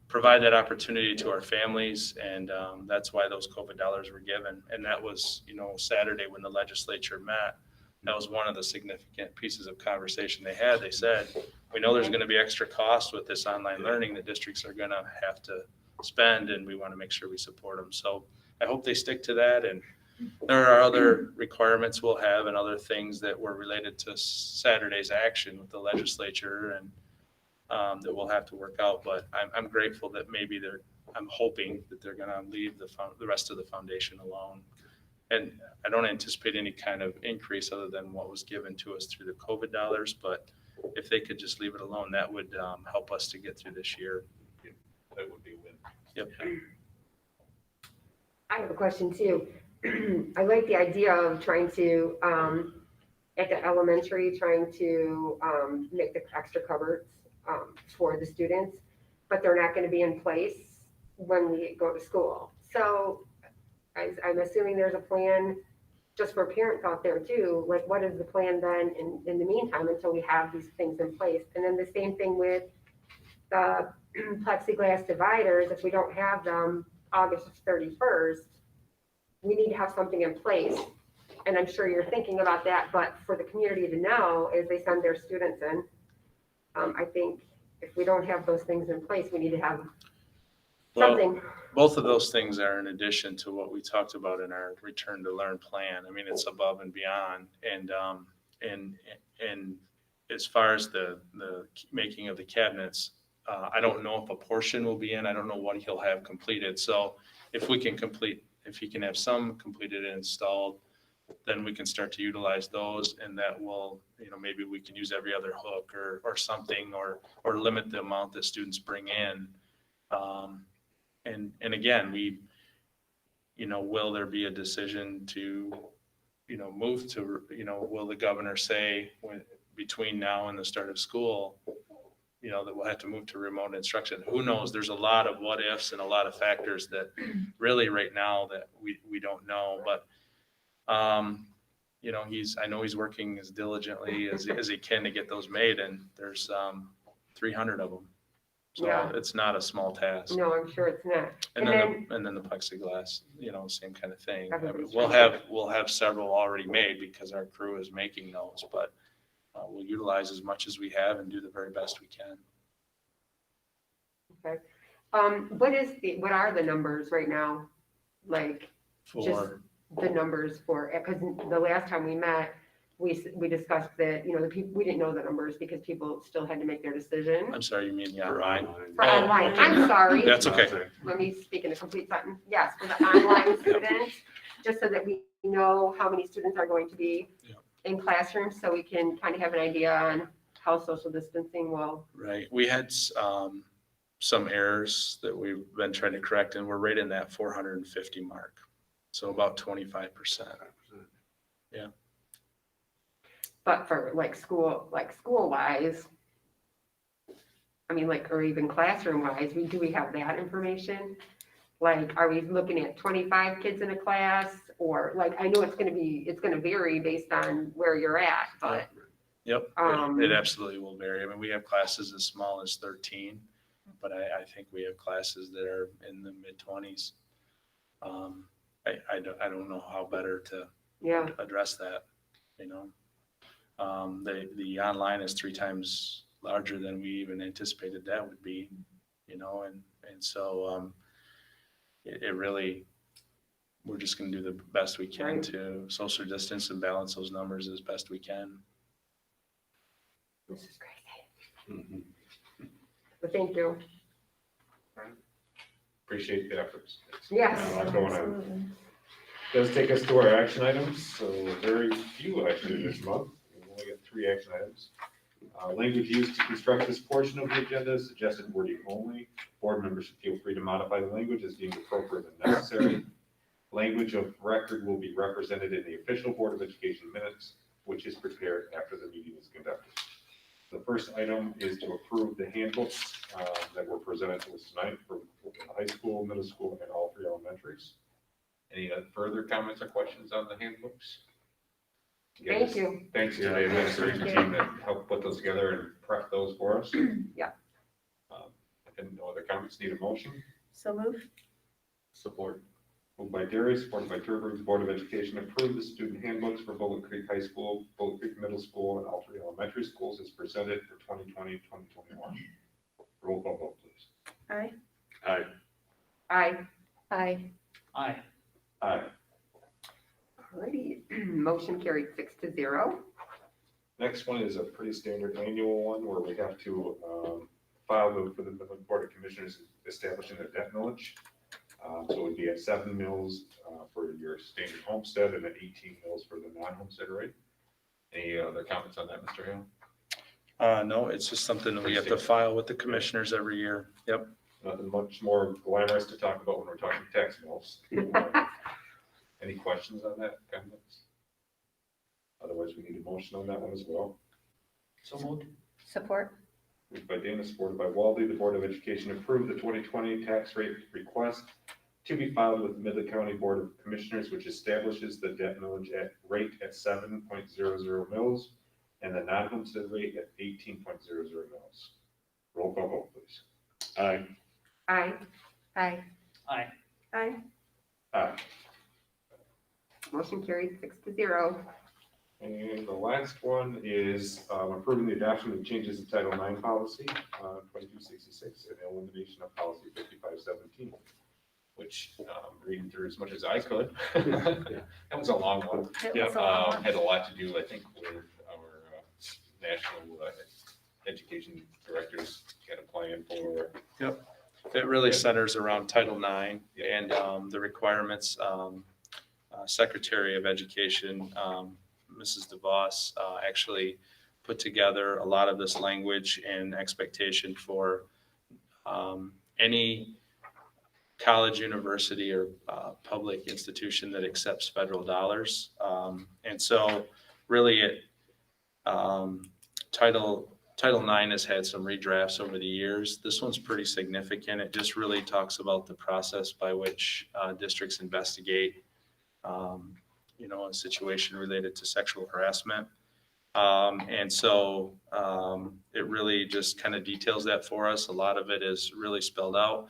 Speaker 4: provide that opportunity to our families, and that's why those COVID dollars were given. And that was, Saturday when the legislature met. That was one of the significant pieces of conversation they had. They said, we know there's going to be extra costs with this online learning that districts are going to have to spend, and we want to make sure we support them. So I hope they stick to that. And there are other requirements we'll have and other things that were related to Saturday's action with the legislature and that we'll have to work out. But I'm grateful that maybe I'm hoping that they're going to leave the rest of the foundation alone. And I don't anticipate any kind of increase other than what was given to us through the COVID dollars. But if they could just leave it alone, that would help us to get through this year.
Speaker 2: That would be a win.
Speaker 4: Yep.
Speaker 6: I have a question too. I like the idea of trying to, at the elementary, trying to make the extra cupboards for the students, but they're not going to be in place when we go to school. So I'm assuming there's a plan just for parents out there too. Like, what is the plan then in the meantime until we have these things in place? And then the same thing with the plexiglass dividers, if we don't have them August 31st, we need to have something in place. And I'm sure you're thinking about that, but for the community to know as they send their students in, I think if we don't have those things in place, we need to have
Speaker 4: Well,
Speaker 6: something.
Speaker 4: both of those things are in addition to what we talked about in our return to learn plan. I mean, it's above and beyond. And as far as the making of the cabinets, I don't know if a portion will be in. I don't know what he'll have completed. So if he can have some completed and installed, then we can start to utilize those, and that will, maybe we can use every other hook or something, or limit the amount that students bring in. And again, will there be a decision to, move to, will the governor say between now and the start of school, that we'll have to move to remote instruction? Who knows? There's a lot of what ifs and a lot of factors that really right now that we don't know, but I know he's working as diligently as he can to get those made, and there's 300 of them. So
Speaker 6: Yeah.
Speaker 4: it's not a small task.
Speaker 6: No, I'm sure it's not.
Speaker 4: And then the plexiglass, same kind of thing. I mean,
Speaker 6: Everybody's
Speaker 4: we'll have several already made because our crew is making those, but we'll utilize as much as we have and do the very best we can.
Speaker 6: Okay. What are the numbers right now? Like, just the numbers for, because the last time we met, we discussed that, the people, we didn't know the numbers because people still had to make their decision.
Speaker 4: I'm sorry, you mean the
Speaker 10: For
Speaker 4: online?
Speaker 6: For online, I'm sorry.
Speaker 4: That's okay.
Speaker 6: Let me speak in a complete sentence. Yes, for the online students, just so that we know how many students are going to be in classrooms, so we can kind of have an idea on how social distancing will.
Speaker 4: Right. We had some errors that we've been trying to correct, and we're right in that 450 mark. So about 25%. Yeah.
Speaker 6: But for school wise, I mean, or even classroom wise, do we have that information? Like, are we looking at 25 kids in a class, or I know it's going to vary based on where you're at, but.
Speaker 4: Yep. It absolutely will vary. I mean, we have classes as small as 13, but I think we have classes that are in the mid-20s. I don't know how better to address that, The online is 3 times larger than we even anticipated that would be, and so it really, we're just going to do the best we can to social distance and balance those numbers as best we can.
Speaker 6: This is crazy. But thank you.
Speaker 2: Appreciate the efforts.
Speaker 6: Yes.
Speaker 2: A lot going on. Does take us to our action items, so very few actually this month. We've only got 3 action items. Language used to construct this portion of the agenda is suggested wording only. Board members should feel free to modify the language as deemed appropriate and necessary. Language of record will be represented in the official Board of Education minutes, which is prepared after the meeting is conducted. The first item is to approve the handbooks that were presented to us tonight for high school, middle school, and all 3 elementaries. Any further comments or questions on the handbooks?
Speaker 6: Thank you.
Speaker 2: Thanks to the administration team that helped put those together and prep those for us.
Speaker 6: Yeah.
Speaker 2: And no other comments, need a motion?
Speaker 9: So move.
Speaker 2: Support. Moved by Darius, supported by Turber. The Board of Education approved the student handbooks for Bullock Creek High School, Bullock Creek Middle School, and all 3 elementary schools as presented for 2020-2021. Roll call vote, please.
Speaker 9: Aye.
Speaker 10: Aye.
Speaker 6: Aye.
Speaker 9: Aye.
Speaker 7: Aye.
Speaker 2: Aye.
Speaker 6: Alrighty, motion carried 6-0.
Speaker 2: Next one is a pretty standard annual one where we have to file for the Board of Commissioners establishing a debt millage. So it would be at 7 mils for your standard homestead and at 18 mils for the non-homestead rate. Any other comments on that, Mr. Hale?
Speaker 4: No, it's just something that we have to file with the commissioners every year. Yep.
Speaker 2: Nothing much more glamorous to talk about when we're talking tax mills. Any questions on that, comments? Otherwise, we need a motion on that one as well.
Speaker 7: So moved.
Speaker 9: Support.
Speaker 2: Moved by Dana, supported by Walde. The Board of Education approved the 2020 tax rate request to be filed with the Midland County Board of Commissioners, which establishes the debt millage rate at 7.00 mils and the non-homestead rate at 18.00 mils. Roll call vote, please.
Speaker 10: Aye.
Speaker 6: Aye.
Speaker 9: Aye.
Speaker 11: Aye.
Speaker 6: Aye.
Speaker 2: Aye.
Speaker 6: Motion carried 6-0.
Speaker 2: And the last one is approving the adoption of changes to Title IX policy, 2266, and the elimination of policy 5517, which reading through as much as I could. That was a long one.
Speaker 9: It was a long one.
Speaker 2: Had a lot to do, I think, with our national education directors got a plan for.
Speaker 4: It really centers around Title IX and the requirements. Secretary of Education, Mrs. DeVos, actually put together a lot of this language and expectation for any college, university, or public institution that accepts federal dollars. And so really it, Title IX has had some redrafts over the years. This one's pretty significant. It just really talks about the process by which districts investigate, a situation related to sexual harassment. And so it really just kind of details that for us. A lot of it is really spelled out.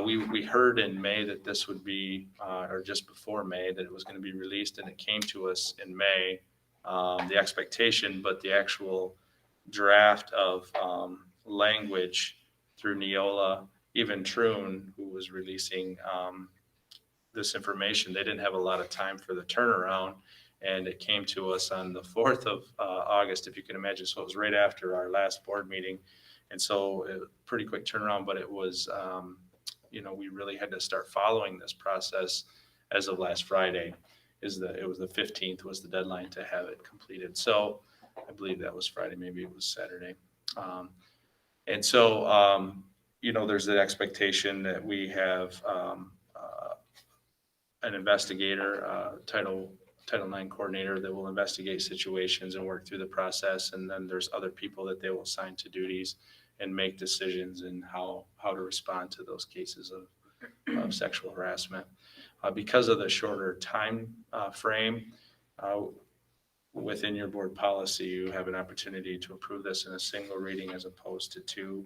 Speaker 4: We heard in May that this would be, or just before May, that it was going to be released, and it came to us in May, the expectation, but the actual draft of language through Neola, even Troon, who was releasing this information, they didn't have a lot of time for the turnaround, and it came to us on the 4th of August, if you can imagine. So it was right after our last board meeting, and so pretty quick turnaround, but it was, we really had to start following this process as of last Friday. It was the 15th was the deadline to have it completed. So I believe that was Friday, maybe it was Saturday. And so, there's the expectation that we have an investigator, Title IX coordinator that will investigate situations and work through the process. And then there's other people that they will assign to duties and make decisions in how to respond to those cases of sexual harassment. Because of the shorter time frame, within your board policy, you have an opportunity to approve this in a single reading as opposed to two.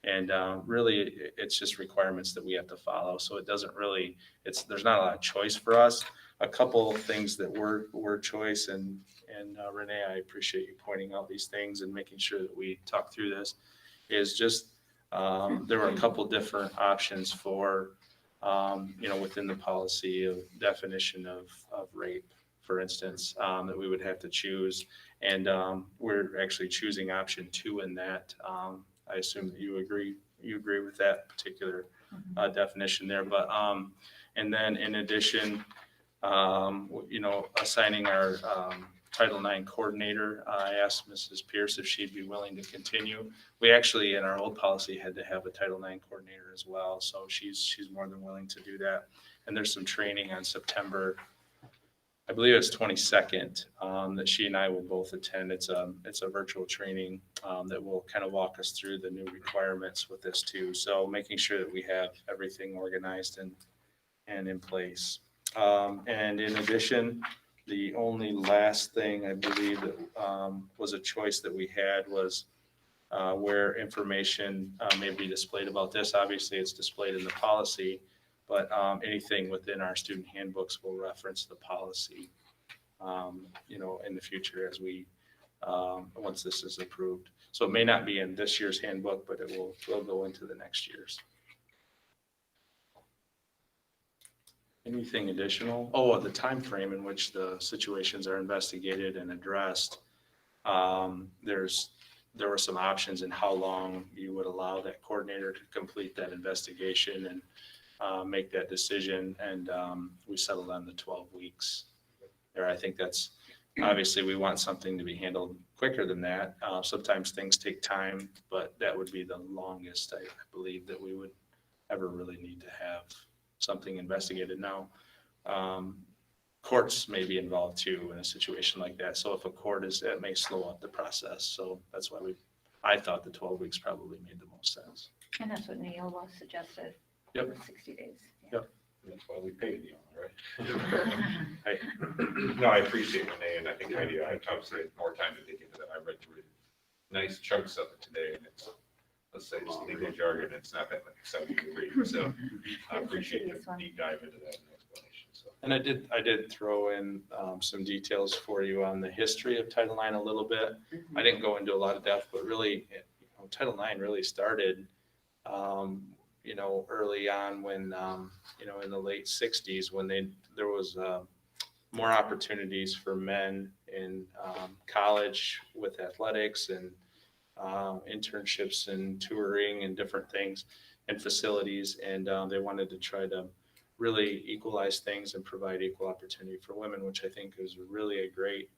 Speaker 4: And really, it's just requirements that we have to follow. So it doesn't really, there's not a lot of choice for us. A couple of things that were choice, and Renee, I appreciate you pointing out these things and making sure that we talk through this, is just there were a couple different options for, within the policy of definition of rape, for instance, that we would have to choose. And we're actually choosing option 2 in that. I assume that you agree with that particular definition there. But and then in addition, assigning our Title IX coordinator, I asked Mrs. Pierce if she'd be willing to continue. We actually, in our old policy, had to have a Title IX coordinator as well, so she's more than willing to do that. And there's some training on September, I believe it's 22nd, that she and I will both attend. It's a virtual training that will kind of walk us through the new requirements with this too. So making sure that we have everything organized and in place. And in addition, the only last thing I believe that was a choice that we had was where information may be displayed about this. Obviously, it's displayed in the policy, but anything within our student handbooks will reference the policy, in the future as we, once this is approved. So it may not be in this year's handbook, but it will go into the next year's. Anything additional? Oh, the time frame in which the situations are investigated and addressed. There were some options in how long you would allow that coordinator to complete that investigation and make that decision. And we settled on the 12 weeks there. I think that's, obviously we want something to be handled quicker than that. Sometimes things take time, but that would be the longest I believe that we would ever really need to have something investigated. Now, courts may be involved too in a situation like that. So if a court that may slow up the process. So that's why I thought the 12 weeks probably made the most sense.
Speaker 9: And that's what Neola suggested.
Speaker 4: Yep.
Speaker 9: 60 days.
Speaker 2: Yep. That's why we paid you, right? No, I appreciate Renee, and I think I obviously had more time to dig into that. I read through nice chunks of it today, and it's a to say, it's legal jargon, it's not that exciting to read, so I appreciate the deep dive into that explanation, so.
Speaker 4: And I did throw in some details for you on the history of Title IX a little bit. I didn't go into a lot of depth, but really, Title IX really started, early on when, in the late 60s when there was more opportunities for men in college with athletics and internships and touring and different things and facilities. And they wanted to try to really equalize things and provide equal opportunity for women, which I think is really a great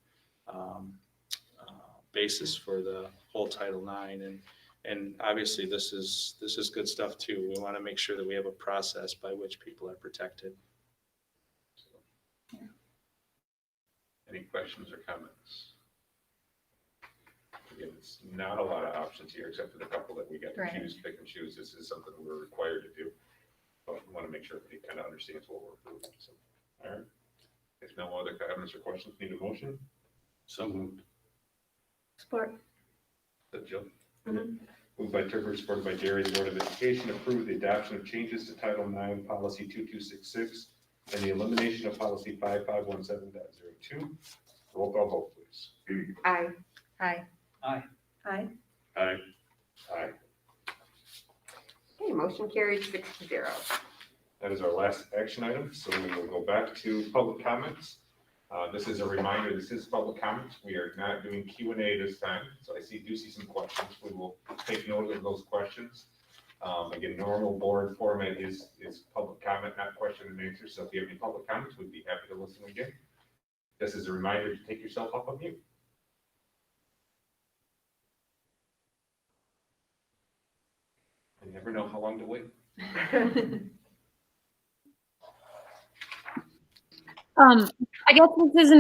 Speaker 4: basis for the whole Title IX. And obviously this is good stuff too. We want to make sure that we have a process by which people are protected.
Speaker 2: Any questions or comments? Again, it's not a lot of options here, except for the couple that we got to
Speaker 9: Right.
Speaker 2: pick and choose. This is something we're required to do. But we want to make sure everybody kind of understands what we're approving. So, all right. If no other comments or questions, need a motion?
Speaker 10: So moved.
Speaker 9: Support.
Speaker 2: That Jill?
Speaker 9: Mhm.
Speaker 2: Moved by Turner, supported by Jerry, the Board of Education approve the adoption of changes to Title IX, Policy 2266, and the elimination of Policy 5517.02. Roll call vote, please.
Speaker 6: Aye.
Speaker 9: Aye.
Speaker 10: Aye.
Speaker 9: Aye.
Speaker 10: Aye.
Speaker 2: Aye.
Speaker 6: Okay, motion carried 6-0.
Speaker 2: That is our last action item, so we will go back to public comments. This is a reminder, this is public comments. We are not doing Q&A this time, so I do see some questions. We will take note of those questions. Again, normal board format is public comment, not question and answer. So if you have any public comments, we'd be happy to listen again. This is a reminder to take yourself off of mute. I never know how long to wait.
Speaker 11: I guess this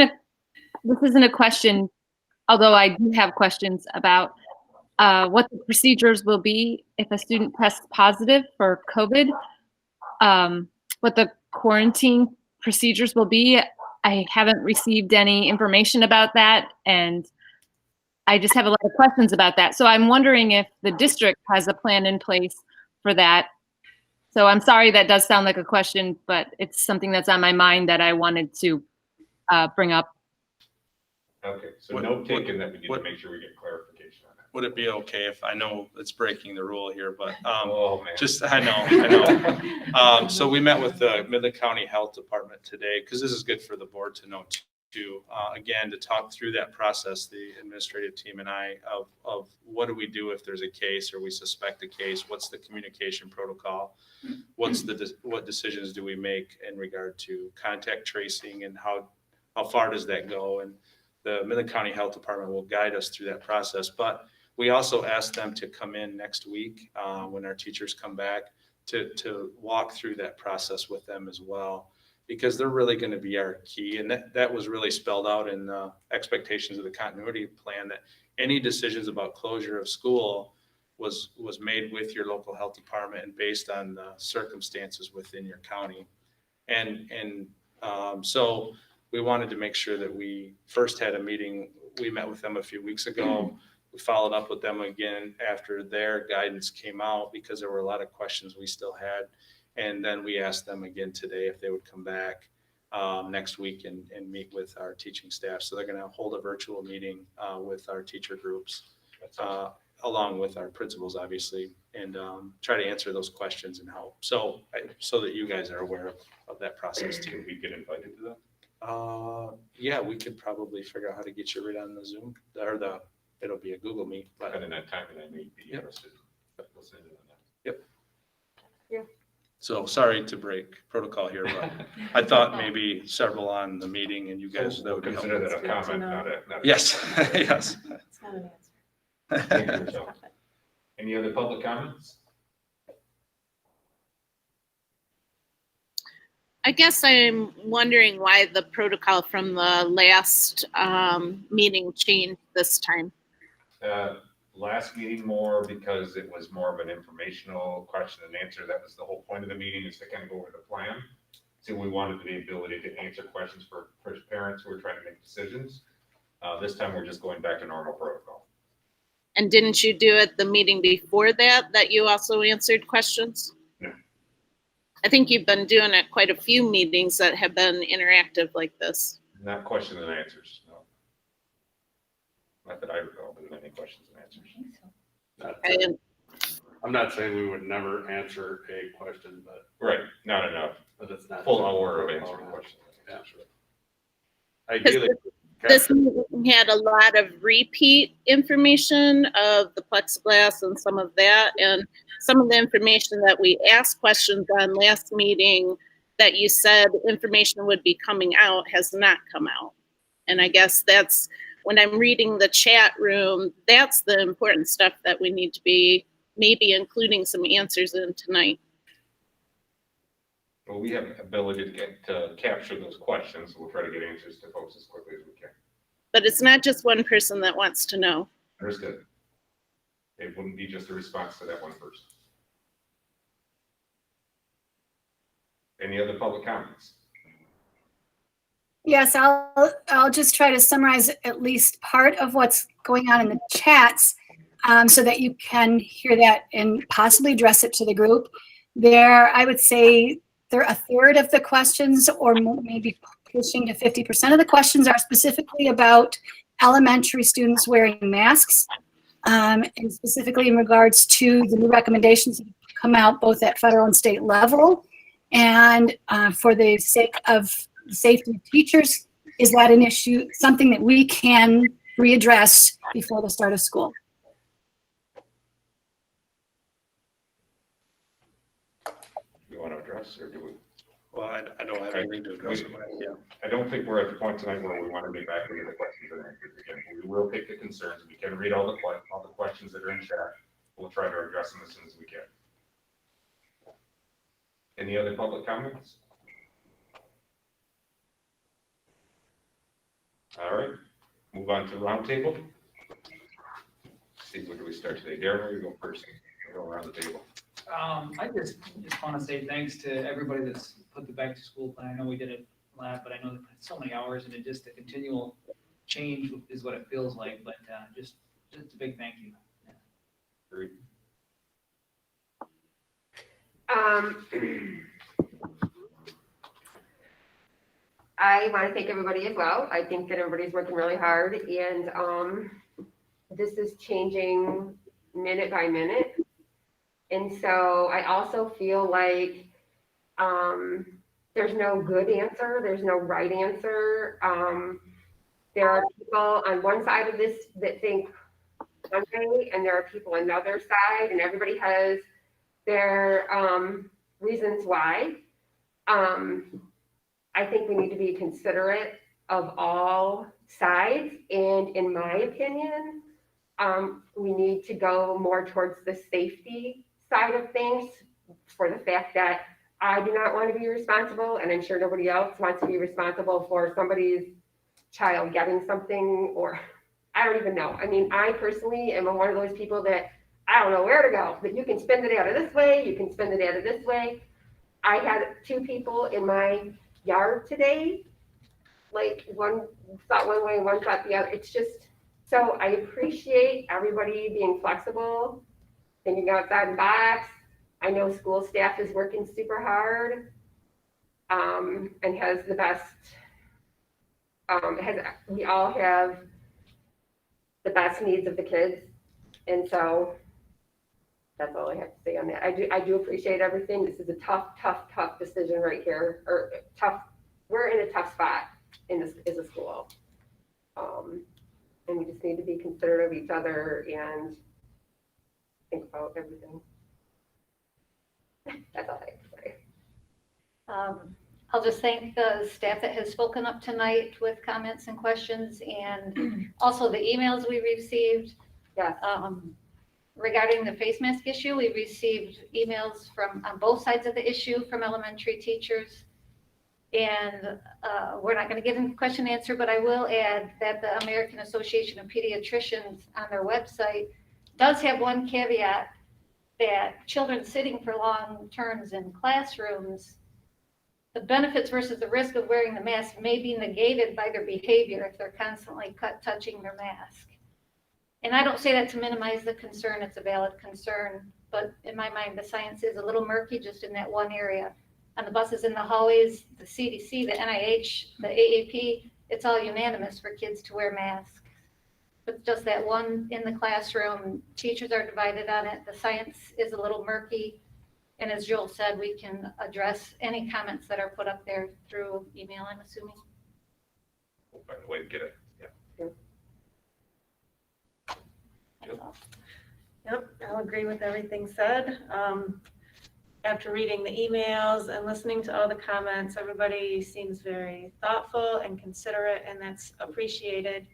Speaker 11: isn't a question, although I do have questions about what the procedures will be if a student tests positive for COVID. What the quarantine procedures will be. I haven't received any information about that, and I just have a lot of questions about that. So I'm wondering if the district has a plan in place for that. So I'm sorry that does sound like a question, but it's something that's on my mind that I wanted to bring up.
Speaker 2: Okay, so
Speaker 4: What-
Speaker 2: note taken that we need to
Speaker 4: what-
Speaker 2: make sure we get clarification on that.
Speaker 4: Would it be okay if, I know it's breaking the rule here, but
Speaker 2: Oh, man.
Speaker 4: I know. So we met with the Midland County Health Department today, because this is good for the board to know too. Again, to talk through that process, the administrative team and I, of what do we do if there's a case or we suspect a case? What's the communication protocol? What decisions do we make in regard to contact tracing, and how far does that go? And the Midland County Health Department will guide us through that process. But we also asked them to come in next week when our teachers come back to walk through that process with them as well, because they're really going to be our key. And that was really spelled out in the expectations of the continuity plan, that any decisions about closure of school was made with your local health department and based on the circumstances within your county. And so we wanted to make sure that we first had a meeting. We met with them a few weeks ago. We followed up with them again after their guidance came out, because there were a lot of questions we still had. And then we asked them again today if they would come back next week and meet with our teaching staff. So they're going to hold a virtual meeting with our teacher groups, along with our principals, obviously, and try to answer those questions and help. So that you guys are aware of that process too.
Speaker 2: Can we get invited to that?
Speaker 4: Yeah, we could probably figure out how to get you right on the Zoom, or it'll be a Google Meet. But
Speaker 2: And in that time, and I may be interested in listening to that.
Speaker 4: so sorry to break protocol here, but I thought maybe several on the meeting and you guys, that
Speaker 2: We'll
Speaker 4: would be
Speaker 2: consider
Speaker 4: helpful.
Speaker 2: that a comment, not a.
Speaker 4: Yes, yes.
Speaker 9: It's not an
Speaker 2: Thank you, Michelle. Any other public comments?
Speaker 3: I guess I'm wondering why the protocol from the last meeting changed this time.
Speaker 2: Last meeting more because it was more of an informational question and answer. That was the whole point of the meeting, is to kind of go over the plan. So we wanted the ability to answer questions for parents who are trying to make decisions. This time we're just going back to normal protocol.
Speaker 3: And didn't you do it the meeting before that you also answered questions?
Speaker 2: No.
Speaker 3: I think you've been doing it quite a few meetings that have been interactive like this.
Speaker 2: Not question and answers, no. Not that I recall, but any questions and answers.
Speaker 3: And
Speaker 10: I'm not saying we would never answer a question, but
Speaker 2: Right, not enough.
Speaker 10: it's not.
Speaker 2: Full hour of answering questions.
Speaker 10: Yeah. Ideally.
Speaker 3: this meeting had a lot of repeat information of the plexiglass and some of that, and some of the information that we asked questions on last meeting that you said information would be coming out has not come out. And I guess that's, when I'm reading the chat room, that's the important stuff that we need to be maybe including some answers in tonight.
Speaker 2: Well, we have ability to capture those questions. We'll try to get answers to folks as quickly as we can.
Speaker 3: But it's not just one person that wants to know.
Speaker 2: Understood. It wouldn't be just a response to that one person. Any other public comments?
Speaker 12: Yes, I'll just try to summarize at least part of what's going on in the chats so that you can hear that and possibly address it to the group. I would say a third of the questions, or maybe pushing to 50% of the questions, are specifically about elementary students wearing masks, and specifically in regards to the new recommendations that have come out both at federal and state level. And for the sake of the safety of teachers, is that an issue, something that we can readdress before the start of school?
Speaker 2: You want to address, or do we?
Speaker 10: Well, I don't have anything to address it. Yeah.
Speaker 2: I don't think we're at the point tonight where we want to get back into the questions and answers again. We will take the concerns. We can read all the questions that are in chat. We'll try to address them as soon as we can. Any other public comments? All right, move on to roundtable. See, where do we start today? Darren, where you go first? We'll go around the table.
Speaker 13: I just want to say thanks to everybody that's put the back to school plan. I know we did it a lot, but I know that so many hours, and it just a continual change is what it feels like. But just a big thank you.
Speaker 2: Agreed.
Speaker 6: I want to thank everybody as well. I think that everybody's working really hard, and this is changing minute by minute. And so I also feel like there's no good answer. There's no right answer. There are people on one side of this that think one way, and there are people on the other side, and everybody has their reasons why. I think we need to be considerate of all sides, and in my opinion, we need to go more towards the safety side of things, for the fact that I do not want to be responsible, and I'm sure nobody else wants to be responsible for somebody's child getting something, or I don't even know. I mean, I personally am one of those people that I don't know where to go, but you can spend it out of this way, you can spend it out of this way. I had 2 people in my yard today, like one thought one way, one thought the other. It's just, so I appreciate everybody being flexible, thinking outside the box. I know school staff is working super hard, and has the best, we all have the best needs of the kids. And so that's all I have to say on that. I do appreciate everything. This is a tough decision right here, or tough. We're in a tough spot in this as a school. And we just need to be considerate of each other and think about everything. That's all I have to say.
Speaker 9: I'll just thank the staff that has spoken up tonight with comments and questions, and also the emails we received.
Speaker 6: Yes.
Speaker 9: Regarding the face mask issue, we received emails from on both sides of the issue from elementary teachers. And we're not going to get into question and answer, but I will add that the American Association of Pediatricians on their website does have one caveat, that children sitting for long terms in classrooms, the benefits versus the risk of wearing the mask may be negated by their behavior if they're constantly touching their mask. And I don't say that to minimize the concern, it's a valid concern, but in my mind, the science is a little murky just in that one area. On the buses in the hallways, the CDC, the NIH, the AAP, it's all unanimous for kids to wear masks. But just that one in the classroom, teachers are divided on it, the science is a little murky. And as Joel said, we can address any comments that are put up there through email, I'm assuming.
Speaker 2: We'll find a way to get it, yeah.
Speaker 14: Yep, I'll agree with everything said. After reading the emails and listening to all the comments, everybody seems very thoughtful and considerate, and that's appreciated.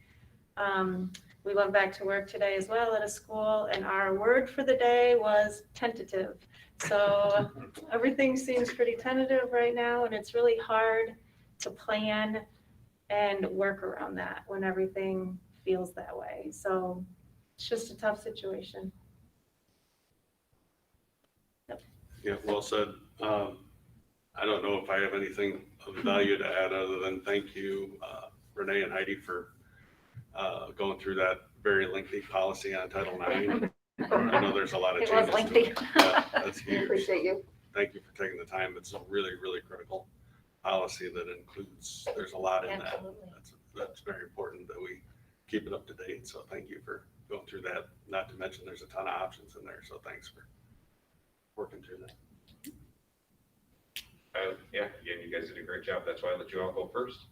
Speaker 14: We went back to work today as well at a school, and our word for the day was tentative. So everything seems pretty tentative right now, and it's really hard to plan and work around that when everything feels that way. So it's just a tough situation. Yep.
Speaker 10: Yeah, well said. I don't know if I have anything of value to add other than thank you, Renee and Heidi, for going through that very lengthy policy on Title IX. I know there's a lot of
Speaker 9: It
Speaker 10: changes.
Speaker 9: was lengthy.
Speaker 10: Yeah, that's
Speaker 6: I
Speaker 10: huge.
Speaker 6: appreciate you.
Speaker 10: Thank you for taking the time. It's a really, really critical policy that includes, there's a lot in that.
Speaker 9: Absolutely.
Speaker 10: That's very important that we keep it up to date. So thank you for going through that. Not to mention there's a ton of options in there. So thanks for working through that.
Speaker 2: Yeah, again, you guys did a great job. That's why I let you all go first.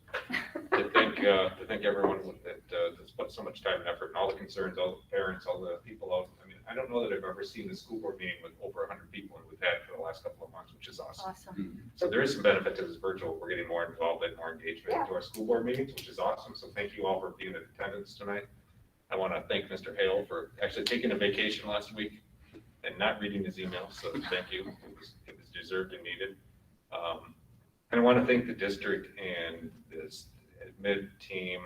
Speaker 2: To thank everyone that's put so much time and effort, and all the concerns, all the parents, all the people out. I mean, I don't know that I've ever seen a school board meeting with over 100 people, and we've had for the last couple of months, which is awesome.
Speaker 9: Awesome.
Speaker 2: So there is some benefit to this virtual. We're getting more involvement, more engagement into our school board meetings, which is awesome. So thank you all for being in attendance tonight. I want to thank Mr. Hale for actually taking a vacation last week and not reading his emails. So thank you. It was deserved and needed. And I want to thank the district and this mid team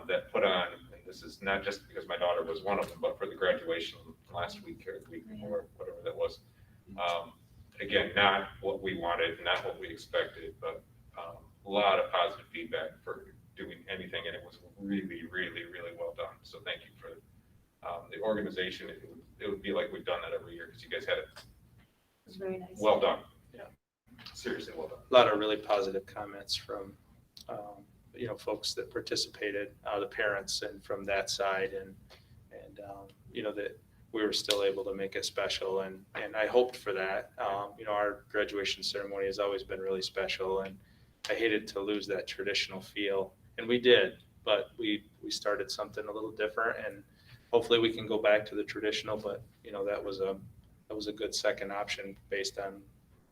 Speaker 2: that put on, and this is not just because my daughter was one of them, but for the graduation last week or the week before, whatever that was. Again, not what we wanted, not what we expected, but a lot of positive feedback for doing anything, and it was really, really, really well done. So thank you for the organization. It would be like we've done that every year because you guys had it.
Speaker 14: It was very nice.
Speaker 2: Well done. Yeah. Seriously, well done.
Speaker 4: A lot of really positive comments from, folks that participated, the parents and from that side and that we were still able to make it special and I hoped for that. Our graduation ceremony has always been really special and I hated to lose that traditional feel and we did, but we started something a little different and hopefully we can go back to the traditional, but that was a good second option based on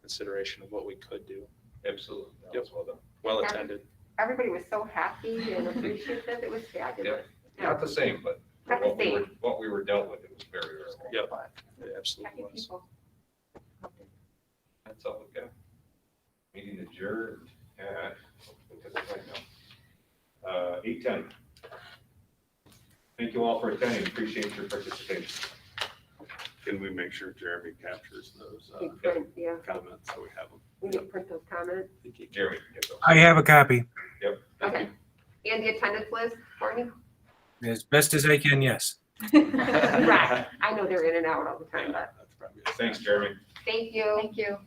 Speaker 4: consideration of what we could do.
Speaker 2: Absolutely. That was well done.
Speaker 4: Well attended.
Speaker 6: Everybody was so happy and appreciative. It was fabulous.
Speaker 2: Not the same, but
Speaker 6: Not the same.
Speaker 2: what we were dealt with, it was very, very well.
Speaker 4: Yep. It
Speaker 6: Happy
Speaker 4: absolutely was.
Speaker 6: people.
Speaker 2: That's all we've got. Meeting adjourned at, because it's right now, 8:10. Thank you all for attending. Appreciate your participation.
Speaker 10: Can we make sure Jeremy captures those
Speaker 6: Yeah,
Speaker 10: comments so we have them?
Speaker 6: we need to print those comments.
Speaker 2: Jeremy, can get those.
Speaker 15: I have a copy.
Speaker 2: Yep. Thank
Speaker 6: Okay. And the attendance list for me?
Speaker 15: As best as I can, yes.
Speaker 6: Right. I know they're in and out all the time, but
Speaker 10: That's probably.
Speaker 2: you. Thanks, Jeremy.
Speaker 6: thank you.
Speaker 9: Thank you.